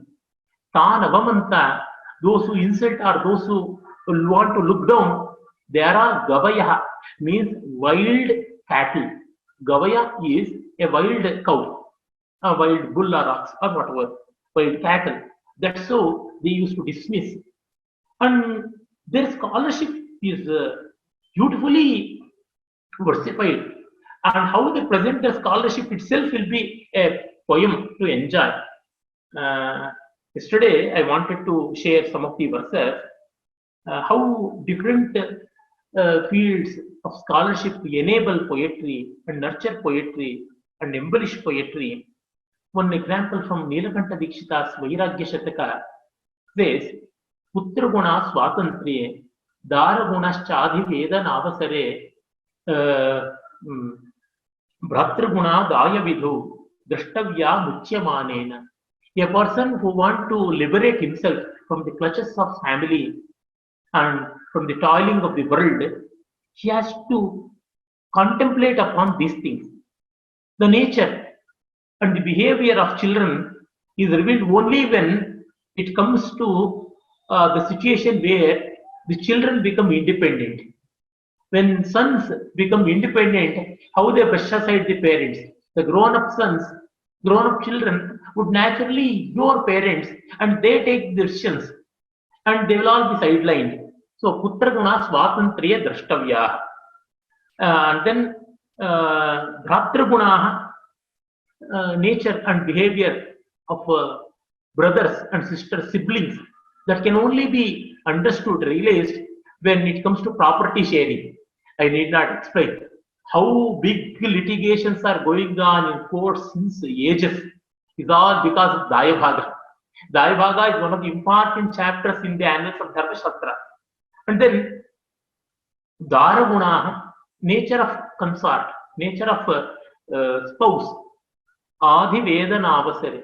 Tan avamanta, those who insult or those who want to look down, they are gavaya, means wild cattle. Gavaya is a wild cow, a wild bull or ox or whatever, wild cattle. That's so they used to dismiss. And their scholarship is beautifully versified. And how they present their scholarship itself will be a poem to enjoy. Yesterday, I wanted to share some of the verses, how different fields of scholarship enable poetry and nurture poetry and embellish poetry. One example from Nilakanta Dikshita's Vairagya Shataka says, Putra guna swatantriye, dara gunascha adhiveda navasare, Bhratra guna daya vidhu, drashtavya muchyamanena. A person who wants to liberate himself from the clutches of family and from the toiling of the world, he has to contemplate upon these things. The nature and the behavior of children is revealed only when it comes to the situation where the children become independent. When sons become independent, how they brush aside the parents. The grown-up sons, grown-up children would naturally ignore parents and they take decisions and they will all be sidelined. So, putra guna swatantriya drashtavya. And then, bhratra guna, nature and behavior of brothers and sisters, siblings, that can only be understood, realized when it comes to property sharing. I need not explain how big litigations are going on in courts since ages. Is all because of Daya Bhaga. Daya Bhaga is one of the important chapters in the annals of Dharma Shastra. And then Dara Guna, nature of consort, nature of spouse, Adi Vedana Avasare.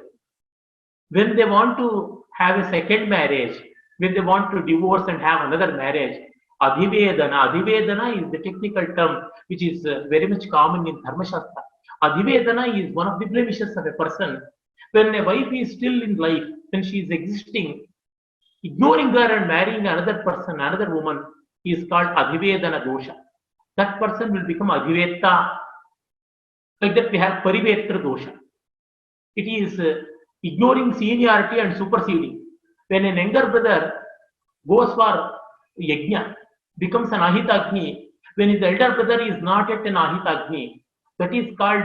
When they want to have a second marriage, when they want to divorce and have another marriage, Adhivedana. Adhivedana is the technical term which is very much common in Dharma Shastra. Adhivedana is one of the blemishes of a person. When a wife is still in life, when she is existing, ignoring her and marrying another person, another woman, is called Adhivedana Dosha. That person will become Adhiveta. Like that, we have Parivetra Dosha. It is ignoring seniority and superseding. When an younger brother goes for Yajna, becomes an Ahitagni, when his elder brother is not yet an Ahitagni, that is called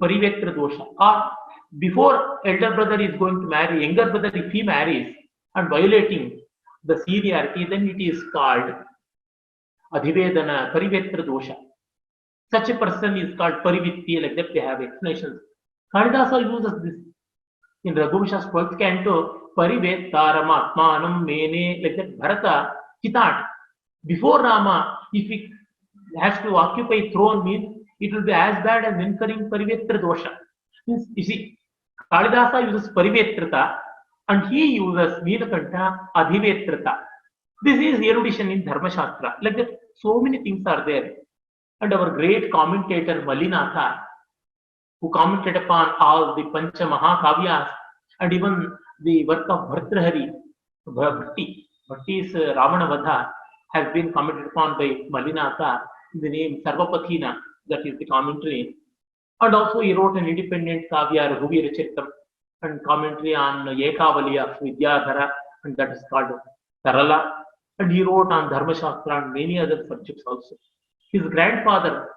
Parivetra Dosha. Or before elder brother is going to marry, younger brother, if he marries and violating the seniority, then it is called Adhivedana, Parivetra Dosha. Such a person is called Parivitti, like that they have explanations. Kalidasa uses this in Raghuvamsha's 12th canto, Parivettaram Atmanam Mene, like that Bharata, Chitat. Before Rama, if he has to occupy throne, means it will be as bad as incurring Parivetra Dosha. Means, you see, Kalidasa uses Parivetrata and he uses Nilakanta Adhivetrata. This is erudition in Dharma Shastra. Like that, so many things are there. And our great commentator Malinatha, who commented upon all the Pancha Mahakavyas and even the work of Bhartrahari, Bhatti's Ravana Vadha has been commented upon by Malinatha in the name Sarvapathina, that is the commentary. And also he wrote an independent Kavya Raghuvira Charitam and commentary on Ekavali of Vidyadhara, and that is called Sarala. And he wrote on Dharma Shastra and many other subjects also. His grandfather,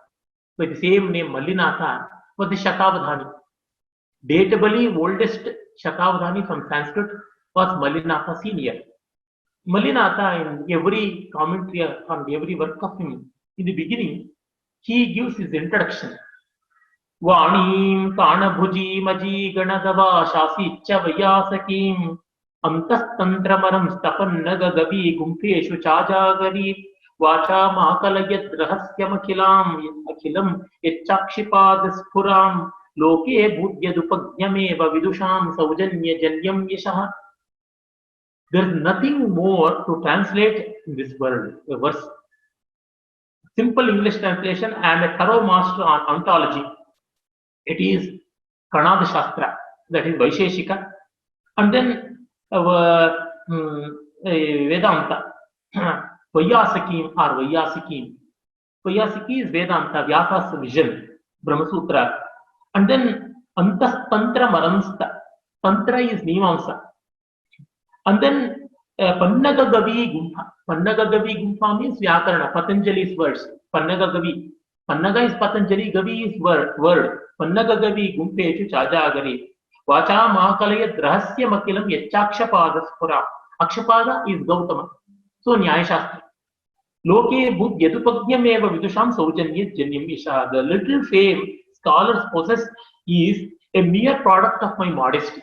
by the same name Malinatha, was the Shakavadhani. Datably oldest Shakavadhani from Sanskrit was Malinatha Senior. Malinatha, in every commentary on every work of him, in the beginning, he gives his introduction. Vanim Kanabhuji Maji Ganadava Shasi Chavyasakim Antastantramaram Stapannaga Gavi Gumpeshu Chajagari Vacha Makalayat Rahasyam Akhilam Etchakshipad Spuram Loke Budyadupagyameva Vidusham Saujanya Janyam Yashaha. There is nothing more to translate in this world, a verse. Simple English translation. I am a thorough master on ontology. It is Kanada Shastra, that is Vaisheshika. And then Vedanta, Vyasakim or Vyasikim. Vyasiki is Vedanta, Vyasa's vision, Brahma Sutra. And then Antas Tantra Maramsta. Tantra is Mimamsa. And then Pannagagavi Gumpha. Pannagagavi Gumpha means Vyakarana, Patanjali's words. Pannagagavi. Pannaga is Patanjali, Gavi is word. Pannaga Gavi Gumpechu Chajagari. Vacha Mahakalaya Rahasya Makilam Yachakshapada Spura. Akshapada is Gautama. So Nyaya Shastra. Loke Bud Yadupagnyam Eva Vidusham Saujanya Janyam Isha. The little fame scholars possess is a mere product of my modesty.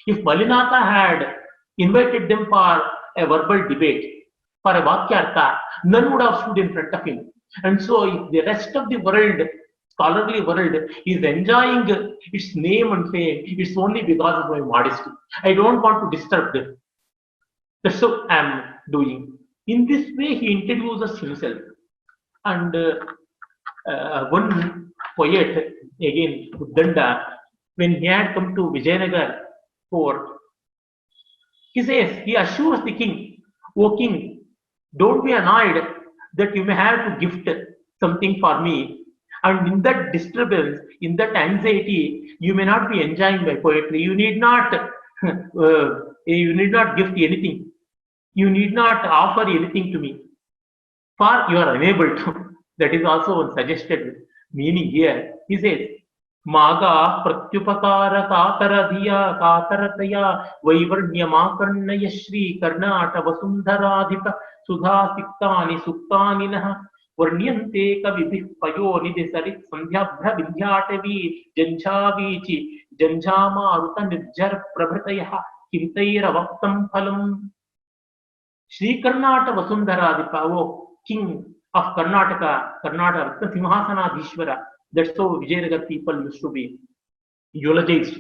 If Malinatha had invited them for a verbal debate, for a Vakyartha, none would have stood in front of him. And so if the rest of the world, scholarly world, is enjoying its name and fame, it's only because of my modesty. I don't want to disturb them. That's what I'm doing. In this way, he introduces himself. And one poet, again, Uddanda, when he had come to Vijayanagar fort, he says, he assures the king, "O king, don't be annoyed that you may have to gift something for me. And in that disturbance, in that anxiety, you may not be enjoying my poetry. You need not gift anything. You need not offer anything to me. For you are unable to." That is also one suggested meaning here. He says, Maga pratyupakara kataradhiya katarataya vaivarnyamakarnaya shri karnata vasundharadhika sudha siktani suktani varnyante kavibhih payonidhi sarit sandhyabhra vindhyatavi janjhavichi janjhamaruta nirjar prabhatayah kintairavatam phalam. Shri Karnata Vasundharadhipa, oh king of Karnataka, Karnataka Simhasanadhishvara. That's how Vijayanagar people used to be eulogized.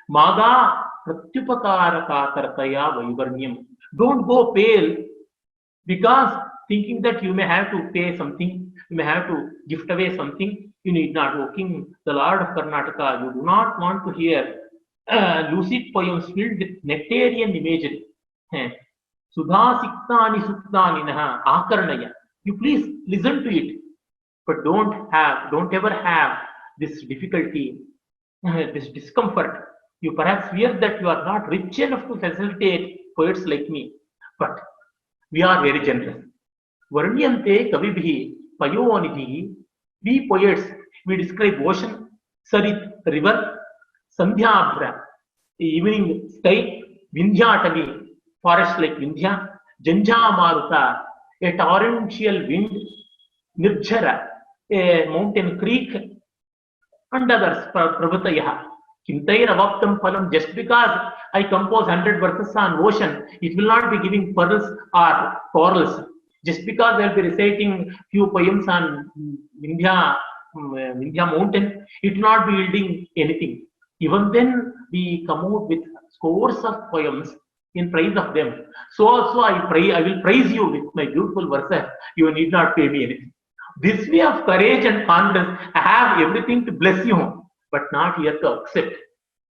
Maga pratyupakara katartaya vaivarnyam. Don't go pale because thinking that you may have to pay something, you may have to gift away something. You need not. O king, the Lord of Karnataka, you do not want to hear lucid poems filled with nectarian imagery. Sudha siktani suktani naha akarnaya. You please listen to it, but don't ever have this difficulty, this discomfort. You perhaps fear that you are not rich enough to facilitate poets like me, but we are very generous. Varnyante kavibhi payonidhi. We poets, we describe ocean, sarit, river, sandhyabhra, evening sky, vindhyatavi, forest like Vindhya, Janjamaruta, a torrential wind, Nirjara, a mountain creek, and others, Prabhatayah. Kintairavatam phalam. Just because I compose 100 verses on ocean, it will not be giving pearls or corals. Just because I will be reciting few poems on Vindhya mountain, it will not be yielding anything. Even then, we come out with scores of poems in praise of them. So also I will praise you with my beautiful verses. You need not pay me anything. This way of courage and confidence, I have everything to bless you, but not yet to accept.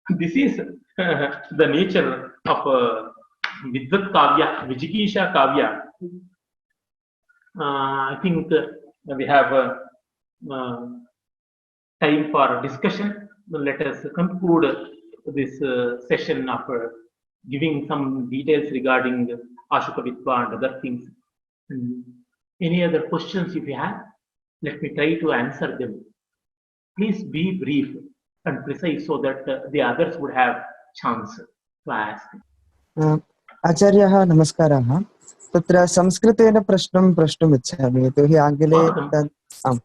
This is the nature of Vidvat Kavya, Vijikisha Kavya. I think we have time for discussion. Let us conclude this session of giving some details regarding Ashukavitva and other things. Any other questions if you have, let me try to answer them. Please be brief and precise so that the others would have chance to ask. आचार्यः नमस्कारः. तत्र संस्कृतेन प्रश्नं प्रष्टुम् इच्छामि, यतोहि आङ्ग्ले तद् आम्.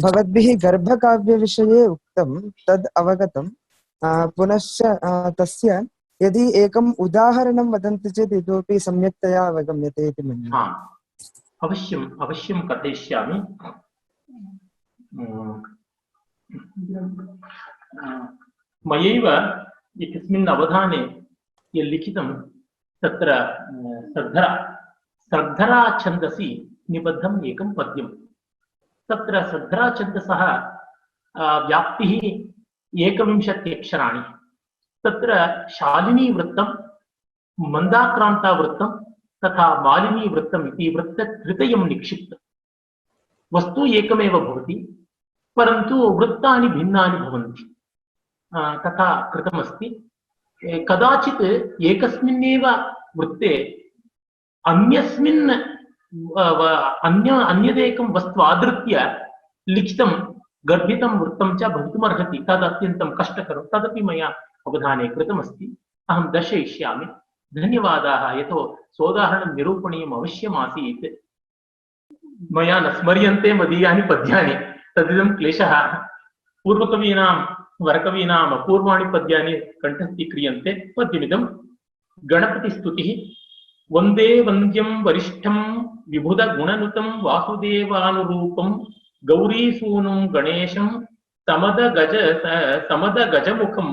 भवद्भिः गर्भकाव्यविषये उक्तं तद् अवगतं. पुनश्च तस्य यदि एकम् उदाहरणं वदन्ति चेत् इतोपि सम्यक्तया अवगम्यते इति मन्ये. अवश्यं कथयिष्यामि. मयैव एकस्मिन् अवधाने यत् लिखितं तत्र सर्धरा छन्दसि निबद्धम् एकं पद्यं. तत्र सर्धरा छन्दसः व्याप्तिः 21 अक्षराणि. तत्र शालिनी वृत्तं, मंदाक्रांता वृत्तं तथा मालिनी वृत्तम् इति वृत्तत्रितयं निक्षिप्तं. वस्तु एकमेव भवति, परन्तु वृत्तानि भिन्नानि भवन्ति. तथा कृतमस्ति. कदाचित् एकस्मिन्नेव वृत्ते अन्यदेकं वस्तु आधृत्य लिखितं गर्भितं वृत्तं च भवितुमर्हति, तद् अत्यन्तं कष्टकरं, तदपि मया अवधाने कृतमस्ति। अहं दर्शयिष्यामि। धन्यवादाः। यतो सोदाहरणं निरूपणीयम् अवश्यमासीत्, मया न स्मर्यन्ते मदीयानि पद्यानि, तदिदं क्लेशः। पूर्वकवीनां वरकवीनां अपूर्वाणि पद्यानि कण्ठस्थीक्रियन्ते। पद्यमिदं गणपतिस्तुतिः। वन्दे वन्द्यं वरिष्ठं विबुधगुणनुतं वासुदेवानुरूपं गौरीसूनुं गणेशं समदगजमुखं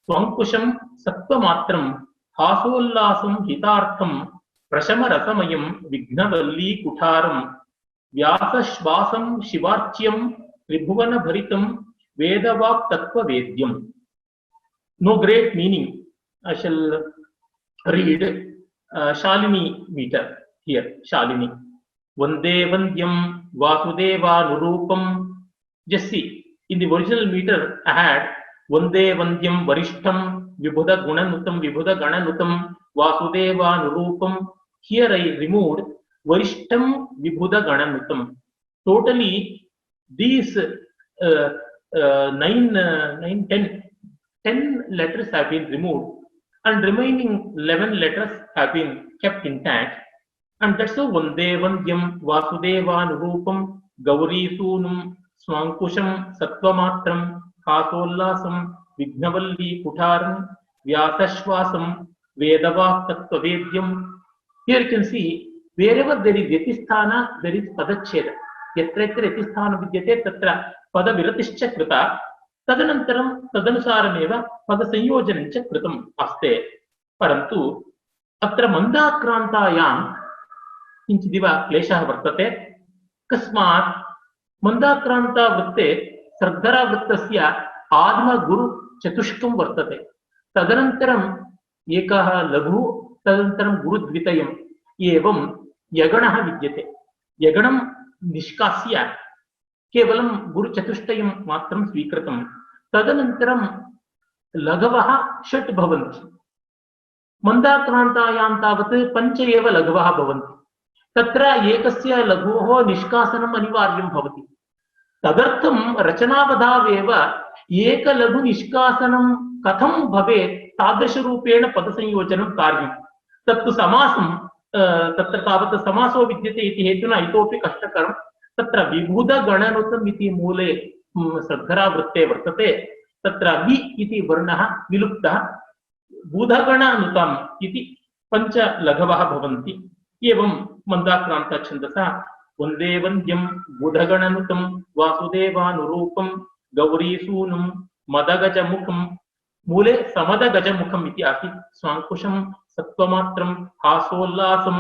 स्वङ्कुशं सत्त्वमात्रं हासोल्लासं हितार्थं प्रशमरसमयं विघ्नवल्लीकुठारं व्यासश्वासं शिवार्च्यं त्रिभुवनभरितं वेदवाक्तत्त्ववेद्यम्. No great meaning. I shall read Shalini meter here. Shalini. Vande Vandyam Vasudevanurupam. Just see, in the original meter I had Vande Vandyam Varishtham Vibhuda Gunanutam Vibhuda Gananutam Vasudevanurupam. Here I removed Varishtham Vibhuda Gananutam. Totally these 10 letters have been removed and remaining 11 letters have been kept intact, and that's how Vande Vandyam Vasudevanurupam Gaurisunum Swankusham Sattvamatram Hasollasam Vignavalli Kutaram Vyasashvasam Vedavak Tattvavedyam. Here you can see, wherever there is yatisthana, there is padacheda. Yatra yatra yatisthana vidyate tatra pada viratischya krita. तदनन्तरं तदनुसारमेव पदसंयोजनं च कृतम् अस्ति। परन्तु अत्र मन्दाक्रान्तायां किञ्चिदिव क्लेशः वर्तते। कस्मात् मन्दाक्रान्तावृत्ते सर्धरावृत्तस्य आदिमगुरुचतुष्कं वर्तते, तदनन्तरम् एकः लघु, तदनन्तरं गुरुद्वितयम्, एवं यगणः विद्यते। यगणं निष्कास्य केवलं गुरुचतुष्टयं मात्रं स्वीकृतं, तदनन्तरं लघवः षट् भवन्ति। मन्दाक्रान्तायां तावत् 5 एव लघवः भवन्ति। तत्र एकस्य लघोः निष्कासनम् अनिवार्यं भवति। तदर्थं रचनावधावेव एकलघुनिष्कासनं कथं भवेत् तादृशरूपेण पदसंयोजनं कार्यं। तत्तु समासं तत्र तावत् समासो विद्यते इति हेतुना इतोपि कष्टकरं। तत्र विबुधगणनुतम् इति मूले सर्धरावृत्ते वर्तते। तत्र वि इति वर्णः विलुप्तः, बुधगणानुतम् इति 5 लघवः भवन्ति। एवं मन्दाक्रान्तछन्दसा वन्दे वन्द्यं बुधगणनुतं वासुदेवानुरूपं गौरीसूनुं मदगजमुखं, मूले समदगजमुखम् इति आसीत्। स्वाङ्कुशं सत्त्वमात्रं हासोल्लासं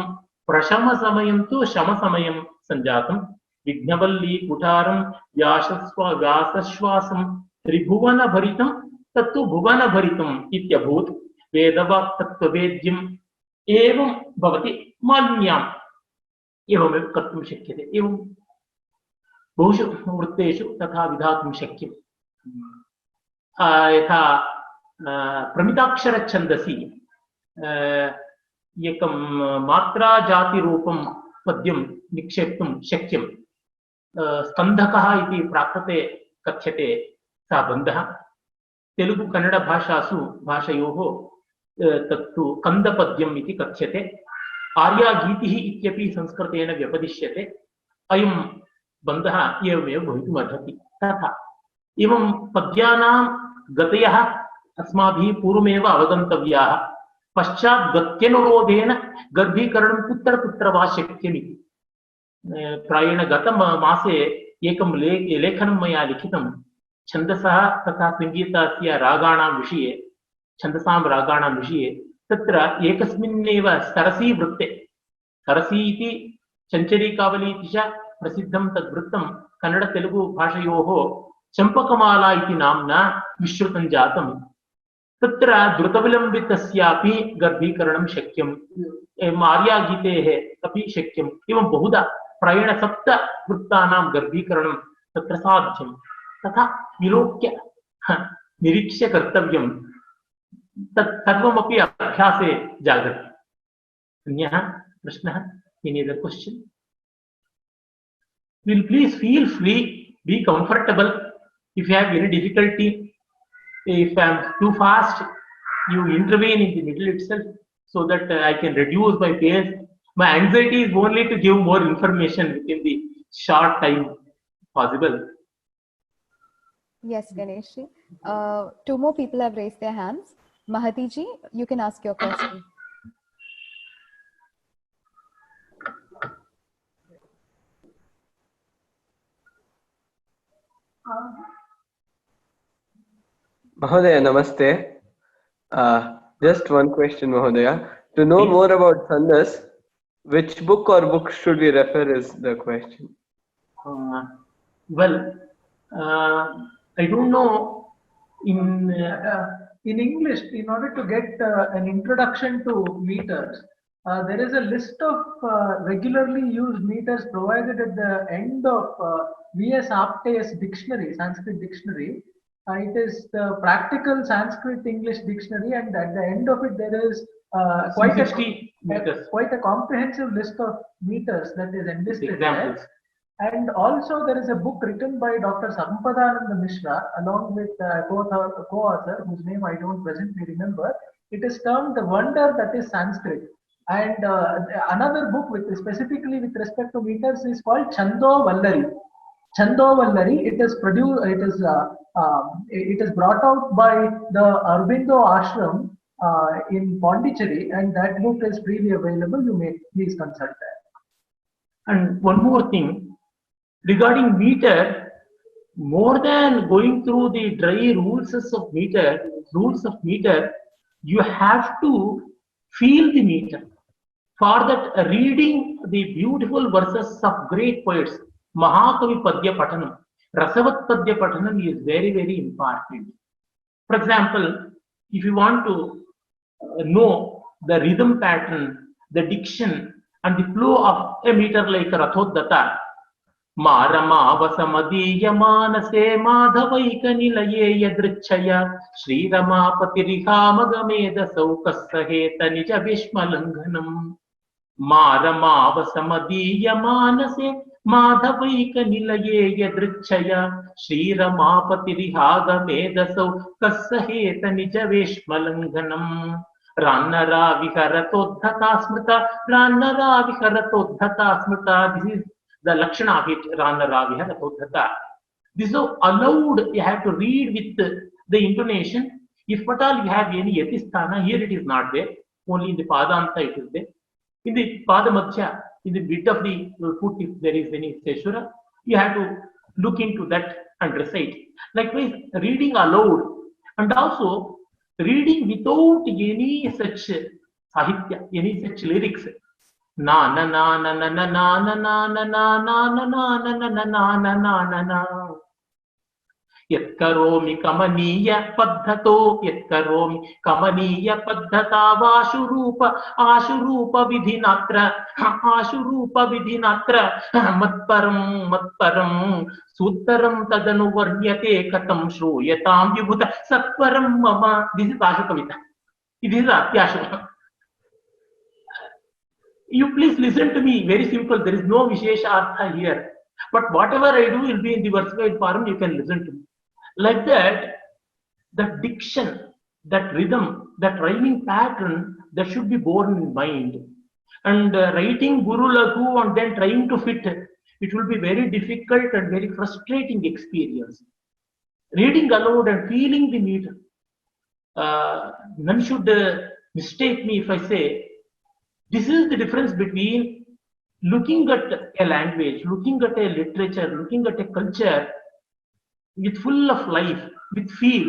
प्रशमसमयं तु शमसमयं सञ्जातं। विघ्नवल्ली कुठारं व्यासश्वासं त्रिभुवनभरितं तत्तु भुवनभरितम् इत्यभूत्। वेदवाक्तत्त्ववेद्यम् एवं भवति। मालिन्याम् एवमेव कर्तुं शक्यते। एवं बहुषु वृत्तेषु तथा विधातुं शक्यं। यथा प्रमिताक्षरछन्दसि एकं मात्राजातिरूपं पद्यं निक्षेप्तुं शक्यं। स्कन्धकः इति प्राकृते कथ्यते सा बन्धः। तेलुगु कन्नड भाषयोः तत्तु कन्दपद्यम् इति कथ्यते। आर्यागीतिः इत्यपि संस्कृतेन व्यपदिश्यते। अयं बन्धः एवमेव भवितुमर्हति। तथा एवं पद्यानां गतयः अस्माभिः पूर्वमेव अवगन्तव्याः। पश्चात् गत्यनुरोधेन गर्भीकरणं कुत्र कुत्र वा शक्यमिति। प्रायेण गतमासे एकं लेखनं मया लिखितं छन्दसः तथा सङ्गीतस्य रागाणां विषये, छन्दसां रागाणां विषये। तत्र एकस्मिन्नेव सरसी वृत्ते, सरसी इति चञ्चरीकावली इति च प्रसिद्धं तद्वृत्तं कन्नड तेलुगु भाषयोः चम्पकमाला इति नाम्ना विश्रुतं जातं। तत्र द्रुतविलम्बितस्यापि गर्भीकरणं शक्यम्। आर्यागीतेः अपि शक्यम्। एवं बहुधा प्रायेण 7 वृत्तानां गर्भीकरणं तत्र साध्यं। तथा विलोक्य निरीक्ष्य कर्तव्यं। तत् सर्वमपि अभ्यासे जागर्ति। अन्यः प्रश्नः? Any other question? Will please feel free be comfortable. If you have any difficulty, if I'm too fast, you intervene in the middle itself so that I can reduce my pace. My anxiety is only to give more information within the short time possible. Yes, Ganesh. Two more people have raised their hands. Mahati ji, you can ask your question. Mahodaya, namaste. Just one question, Mahodaya. To know more about Sandas, which book or books should we refer is the question. Well, I don't know in English, in order to get an introduction to meters, there is a list of regularly used meters provided at the end of V.S. Apte's dictionary, Sanskrit dictionary. It is the practical Sanskrit English dictionary, and at the end of it there is quite a comprehensive list of meters that is enlisted there. And also there is a book written by Dr. Sampadananda Mishra along with a co-author whose name I don't presently remember. It is termed The Wonder That Is Sanskrit. And another book specifically with respect to meters is called Chando Vallari. Chando Vallari. It is produced. It is brought out by the Aurobindo Ashram in Pondicherry, and that book is freely available. You may please consult that. And one more thing regarding meter, more than going through the dry rules of meter, you have to feel the meter. For that, reading the beautiful verses of great poets, Mahakavi Padya Patanam, Rasavat Padya Patanam is very, very important. For example, if you want to know the rhythm pattern, the diction, and the flow of a meter like Rathodata, Maramaavasamadiyyamanase madhavaikanilaye yadrichaya Shri Ramapatirihamagamedasav kassaheta nija vishmalanghanam. Maramaavasamadiyyamanase madhavaikanilaye yadrichaya Shri Ramapatirihamagamedasav kassaheta nija vishmalanghanam. Rannara viharatodhata smrita, Rannara viharatodhata smrita. This is the lakshana of it, Rannara viharatodhata. This is allowed, you have to read with the intonation. If at all you have any yatisthana, here it is not there, only in the padanta it is there. In the padamadhya, in the bit of the foot, if there is any seshura, you have to look into that and recite. Likewise, reading aloud, and also reading without any such sahitya, any such lyrics. Na na na na na na na na na na na na na na na na na na na na. Yat karomi kamaniya paddhato, yat karomi kamaniya paddhata ashurupa vidhinatra matparam suttaram tadanu varyate katam shruyatam vibhuta satparam mama. This is Ashu Kavita. It is Atyashu. You please listen to me, very simple, there is no Vishesha Artha here. But whatever I do will be in the versified form, you can listen to me. Like that, that diction, that rhythm, that rhyming pattern, that should be borne in mind. And writing Guru Laghu and then trying to fit, it will be very difficult and very frustrating experience. Reading aloud and feeling the meter. None should mistake me if I say, this is the difference between looking at a language, looking at a literature, looking at a culture with full of life, with feel,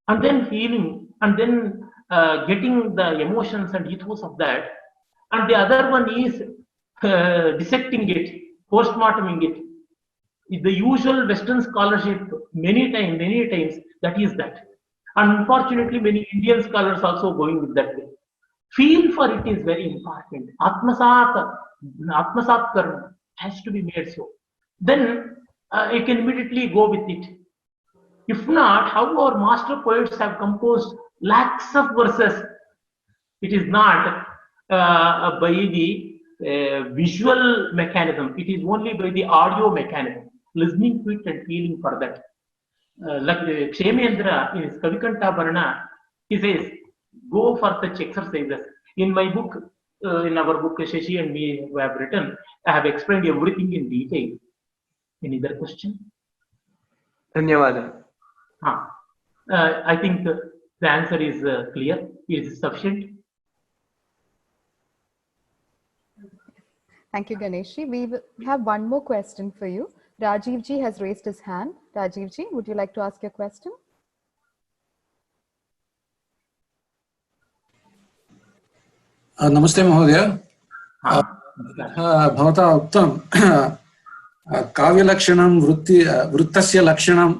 and then feeling, and then getting the emotions and ethos of that. And the other one is dissecting it, post-morteming it. With the usual Western scholarship, many times, that is that. Unfortunately, many Indian scholars also going with that way. Feel for it is very important. Atmasat karma has to be made so. Then you can immediately go with it. If not, how our master poets have composed lakhs of verses? It is not by the visual mechanism. It is only by the audio mechanism. listening to it and feeling for that. Like Kshemendra in his Kavikantabharana, he says, go for such exercises. In my book, in our book, Shashi and me who have written, I have explained everything in detail. Any other question? Dhanyawada. I think the answer is clear. Is sufficient. Thank you, Ganeshi. We have one more question for you. Rajiv ji has raised his hand. Rajiv ji, would you like to ask your question? नमस्ते महोदय। भवता उक्तं काव्यलक्षणं वृत्तस्य लक्षणम्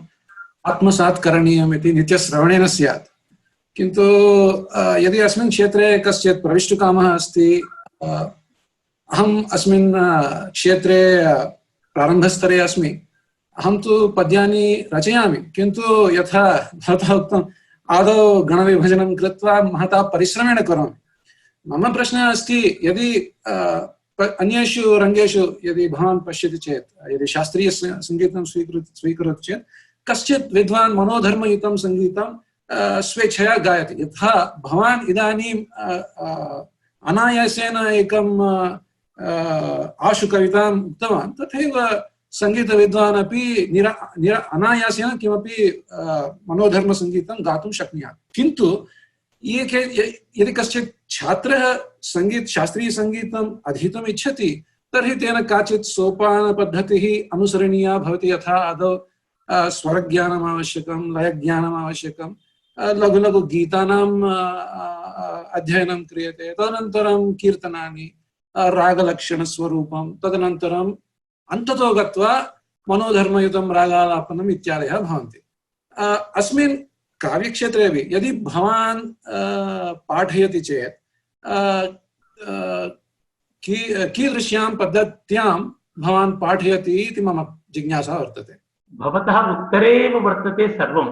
आत्मसात् करणीयम् इति नित्यश्रवणेन स्यात्। किन्तु यदि अस्मिन् क्षेत्रे कश्चित् प्रविष्टुकामः अस्ति, अहम् अस्मिन् क्षेत्रे प्रारम्भस्तरे अस्मि, अहं तु पद्यानि रचयामि, किन्तु यथा भवता उक्तम् आदौ गणविभजनं कृत्वा महता परिश्रमेण करोमि। मम प्रश्नः अस्ति, यदि अन्येषु रङ्गेषु यदि भवान् पश्यति चेत्, यदि शास्त्रीय सङ्गीतं स्वीकरोति चेत् कश्चित् विद्वान् मनोधर्मयुतं सङ्गीतं स्वेच्छया गायति। यथा भवान् इदानीं अनायासेन एकं आशु कविताम् उक्तवान्, तथैव सङ्गीतविद्वान् अपि अनायासेन किमपि मनोधर्मसङ्गीतं गातुं शक्नुयात्। किन्तु यदि कश्चित् छात्रः शास्त्रीयसङ्गीतम् अधीतुम् इच्छति, तर्हि तेन काचित् सोपानपद्धतिः अनुसरणीया भवति। यथा आदौ स्वरज्ञानम् आवश्यकं, लयज्ञानम् आवश्यकं, लघु लघु गीतानाम् अध्ययनं क्रियते, तदनन्तरं कीर्तनानि, रागलक्षणस्वरूपं, तदनन्तरम् अन्ततो गत्वा मनोधर्मयुतं रागालापनम् इत्यादयः भवन्ति। अस्मिन् काव्यक्षेत्रे अपि यदि भवान् पाठयति चेत् कीदृश्यां पद्धत्यां भवान् पाठयति इति मम जिज्ञासा वर्तते। भवतः उत्तरे एव वर्तते सर्वं।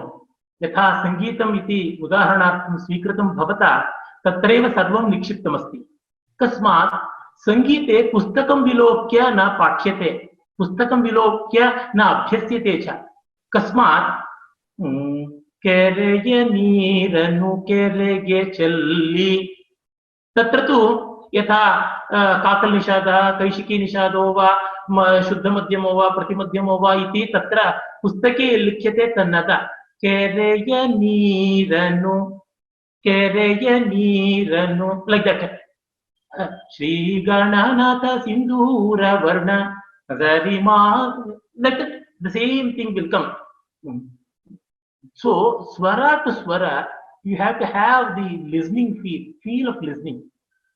यथा सङ्गीतम् इति उदाहरणार्थं स्वीकृतं भवता, तत्रैव सर्वं निक्षिप्तमस्ति। कस्मात् सङ्गीते पुस्तकं विलोक्य न पाठ्यते, पुस्तकं विलोक्य न अभ्यस्यते च। कस्मात् केरेगे नीरनु केरेगे चल्ली, तत्र तु यथा काकल निषादः, कैशिकी निषादो वा शुद्धमध्यमो वा प्रतिमध्यमो वा इति तत्र पुस्तके लिख्यते तन्नत। केरेग नीरनु like that. श्री गणनाथ सिंदूर वर्ण गरिमा, like that, the same thing will come. So swara to swara, you have to have the listening feel of listening.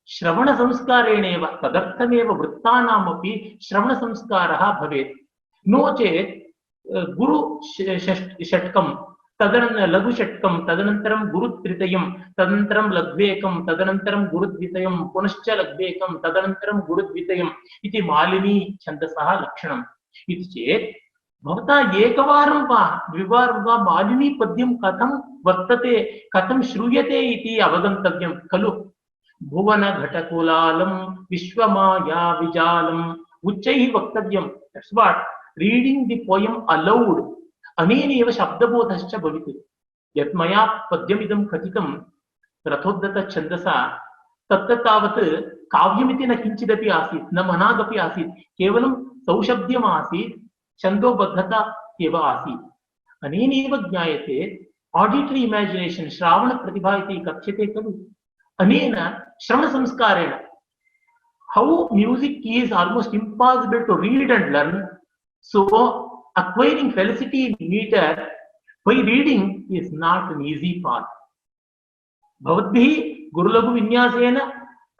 श्रवण संस्कारेणेव तदर्थमेव वृत्तानामपि श्रवण संस्कारः भवेत्। नो चेत् गुरु षट्कं, तदनन्तरं लघु षट्कं, तदनन्तरं गुरुत्रितयं, तदनन्तरं लघ्वेकं, तदनन्तरं गुरुद्वितयं, पुनश्च लघ्वेकं, तदनन्तरं गुरुद्वितयम् इति मालिनी छन्दसः लक्षणम्। इति चेत् भवता एकवारं वा द्विवारं वा मालिनी पद्यं कथं वर्तते, कथं श्रूयते इति अवगन्तव्यं खलु। भुवन घटकुलालं विश्वमाया विजालम् उच्चैः वक्तव्यम्। That's what reading the poem aloud, अनेनैव शब्दबोधश्च भवति। यत् मया पद्यमिदं कथितं रथोद्धत छन्दसा, तत्र तावत् काव्यमिति न किञ्चिदपि आसीत्, न मनादपि आसीत्, केवलं सौशब्द्यम् आसीत्, छन्दोबद्धता एव आसीत्। अनेनैव ज्ञायते ऑडिटरी इमेजिनेशन, श्रावण प्रतिभा इति कथ्यते खलु। अनेन श्रवण संस्कारेण, how music is almost impossible to read and learn, so acquiring felicity in meter by reading is not an easy path. भवद्भिः गुरुलघु विन्यासेन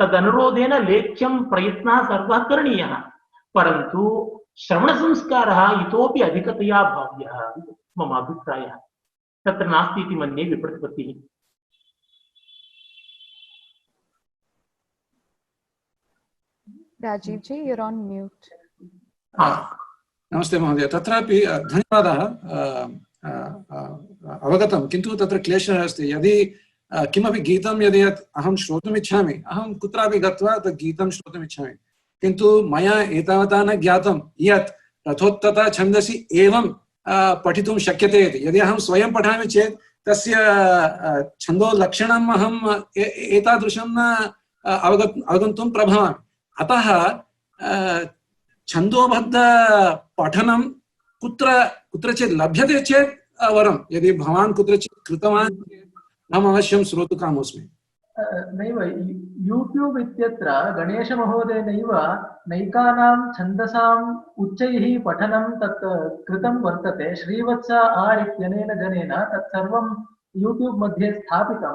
तदनुरोधेन लेख्यं प्रयत्नः सर्वः करणीयः, परन्तु श्रवण संस्कारः इतोपि अधिकतया भाव्यः मम अभिप्रायः। तत्र नास्ति इति मन्ये विप्रतिपत्तिः। Rajiv ji, you're on mute. नमस्ते महोदय। तत्रापि धन्यवादः, अवगतं, किन्तु तत्र क्लेशः अस्ति। यदि किमपि गीतं यदि अहं श्रोतुम् इच्छामि, अहं कुत्रापि गत्वा तत् गीतं श्रोतुम् इच्छामि, किन्तु मया एतावता न ज्ञातं यत् रथोत्तता छन्दसि एवं पठितुं शक्यते इति। यदि अहं स्वयं पठामि चेत् तस्य छन्दोलक्षणम् अहम् एतादृशं न अवगन्तुं प्रभवामि। अतः छन्दोबद्ध पठनं कुत्रचित् लभ्यते चेत् वरं, यदि भवान् कुत्रचित् कृतवान् अहम् अवश्यं श्रोतुकामोऽस्मि। नैव यूट्यूब् इत्यत्र गणेशमहोदयेनैव नैकानां छन्दसाम् उच्चैः पठनं तत् कृतं वर्तते। श्रीवत्स आर् इत्यनेन जनेन तत् सर्वं यूट्यूब् मध्ये स्थापितं।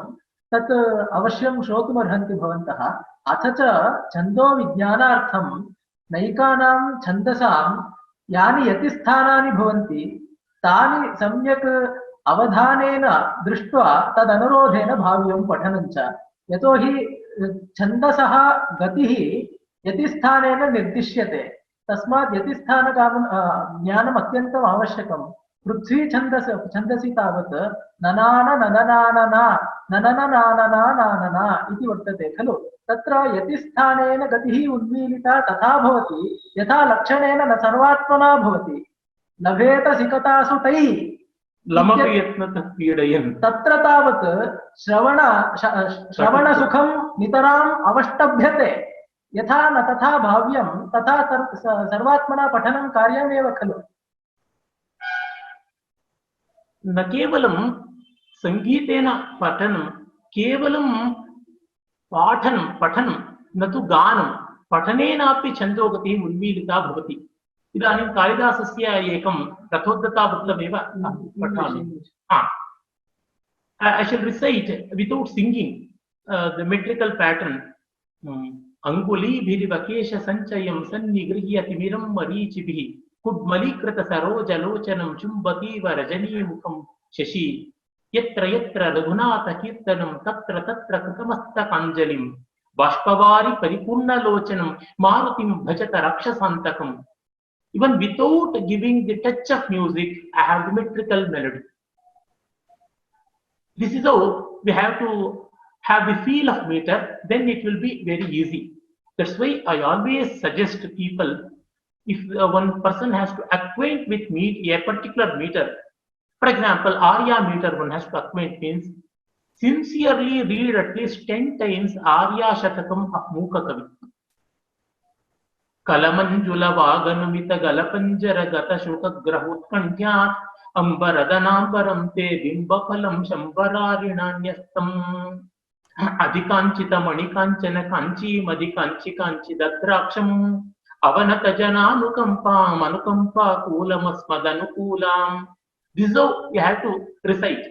तत् अवश्यं श्रोतुमर्हन्ति भवन्तः। अथ च छन्दोविज्ञानार्थं नैकानां छन्दसां यानि यतिस्थानानि भवन्ति तानि सम्यक् अवधानेन दृष्ट्वा तदनुरोधेन भाव्यं पठनं च। यतोहि छन्दसः गतिः यतिस्थानेन निर्दिश्यते। तस्मात् यतिस्थानज्ञानम् अत्यन्तम् आवश्यकं। पृथ्वी छन्दसि तावत् ननान नननानना ननननानना नानना इति वर्तते खलु। तत्र यतिस्थानेन गतिः उन्मीलिता तथा भवति यथा लक्षणेन न सर्वात्मना भवति। लभेत सिकतासु तैः तत्र तावत् श्रवणसुखं नितराम् अवष्टभ्यते। यथा न तथा भाव्यं तथा सर्वात्मना पठनं कार्यमेव खलु। न केवलं संगीतेन पठनं, केवलं पठनं न तु गानं, पठनेनापि छन्दोगतिः उन्मीलिता भवति। इदानीं कालिदासस्य एकं रथोद्धतावृत्तमेव पठामि। I shall recite without singing the metrical pattern. अंगुलीभिरिवकेश संचयं सन्निगृह्य तिमिरं मरीचिभिः कुड्मलीकृत सरोजलोचनं चुम्बतीव रजनीमुखं Shashi यत्र यत्र रघुनाथ कीर्तनं तत्र तत्र कृतमस्तकाञ्जलिं बाष्पवारि परिपूर्णलोचनं मारुतिं भजत रक्षसान्तकम्. Even without giving the touch of music, I have the metrical melody. This is how we have to have the feel of meter, then it will be very easy. That's why I always suggest to people, if one person has to acquaint with a particular meter, for example, Arya meter one has to acquaint means sincerely read at least 10 times Arya Shatakam of Mukha Kavi. कलमंजुल वागनुमित गलपंजर गत शुक ग्रहोत्कंठ्यात् अंबरदनांबरं ते बिंबफलं शंबरारिणान्यस्तम् अधिकांचित मणिकांचन कांचीमधिकांचि कांचिदद्राक्षम् अवनत जनानुकंपाम् अनुकंपा कूलमस्मदनुकूलाम्. This is how you have to recite.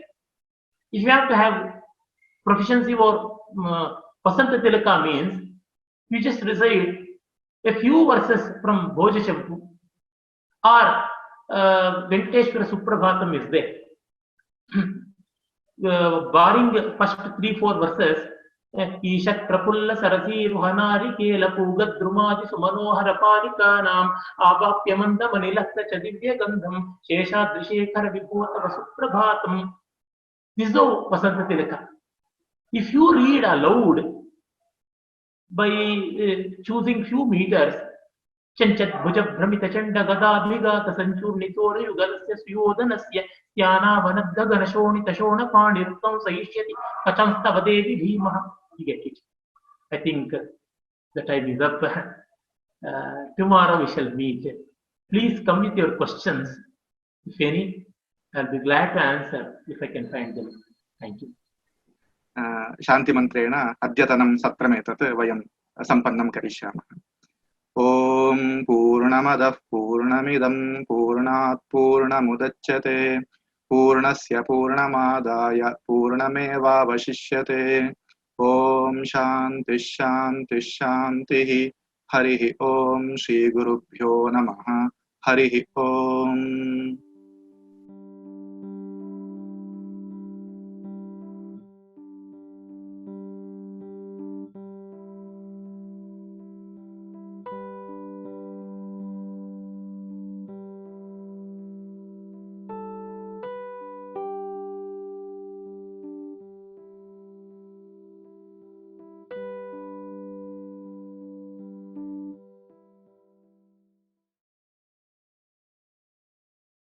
If you have to have proficiency or Vasanta Tilaka means you just recite a few verses from Bhoja Champu or Venkateshwara Suprabhatam is there. Barring the first 3-4 verses, Ishat Prapulla Sarasi Ruhanari Kela Puga Drumadi Sumanohara Parikanam Abapyamanda Manilakta Chadivya Gandham Shesha Drishekara Vibhota Suprabhatam. This is the Vasanta Tilaka. If you read aloud by choosing few meters, Chanchat Bhuja Brahmita Chanda Gadabhiga Sanchurnitora Yugalasya Suyodanasya Yana Vanadda Ganashoni Tashona Pandirtam Saishyati Kachamstavadevi Bhimaha. You get it. I think the time is up. Tomorrow we shall meet. Please come with your questions. If any, I'll be glad to answer if I can find them. Thank you. शान्तिमन्त्रेण अद्यतनं सत्रमेतत् वयं सम्पन्नं करिष्यामः। ॐ पूर्णमदः पूर्णमिदं पूर्णात् पूर्णमुदच्यते पूर्णस्य पूर्णमादाय पूर्णमेवावशिष्यते। ॐ शान्तिः शान्तिः शान्तिः। हरिः ॐ श्रीगुरुभ्यो नमः। हरिः ॐ।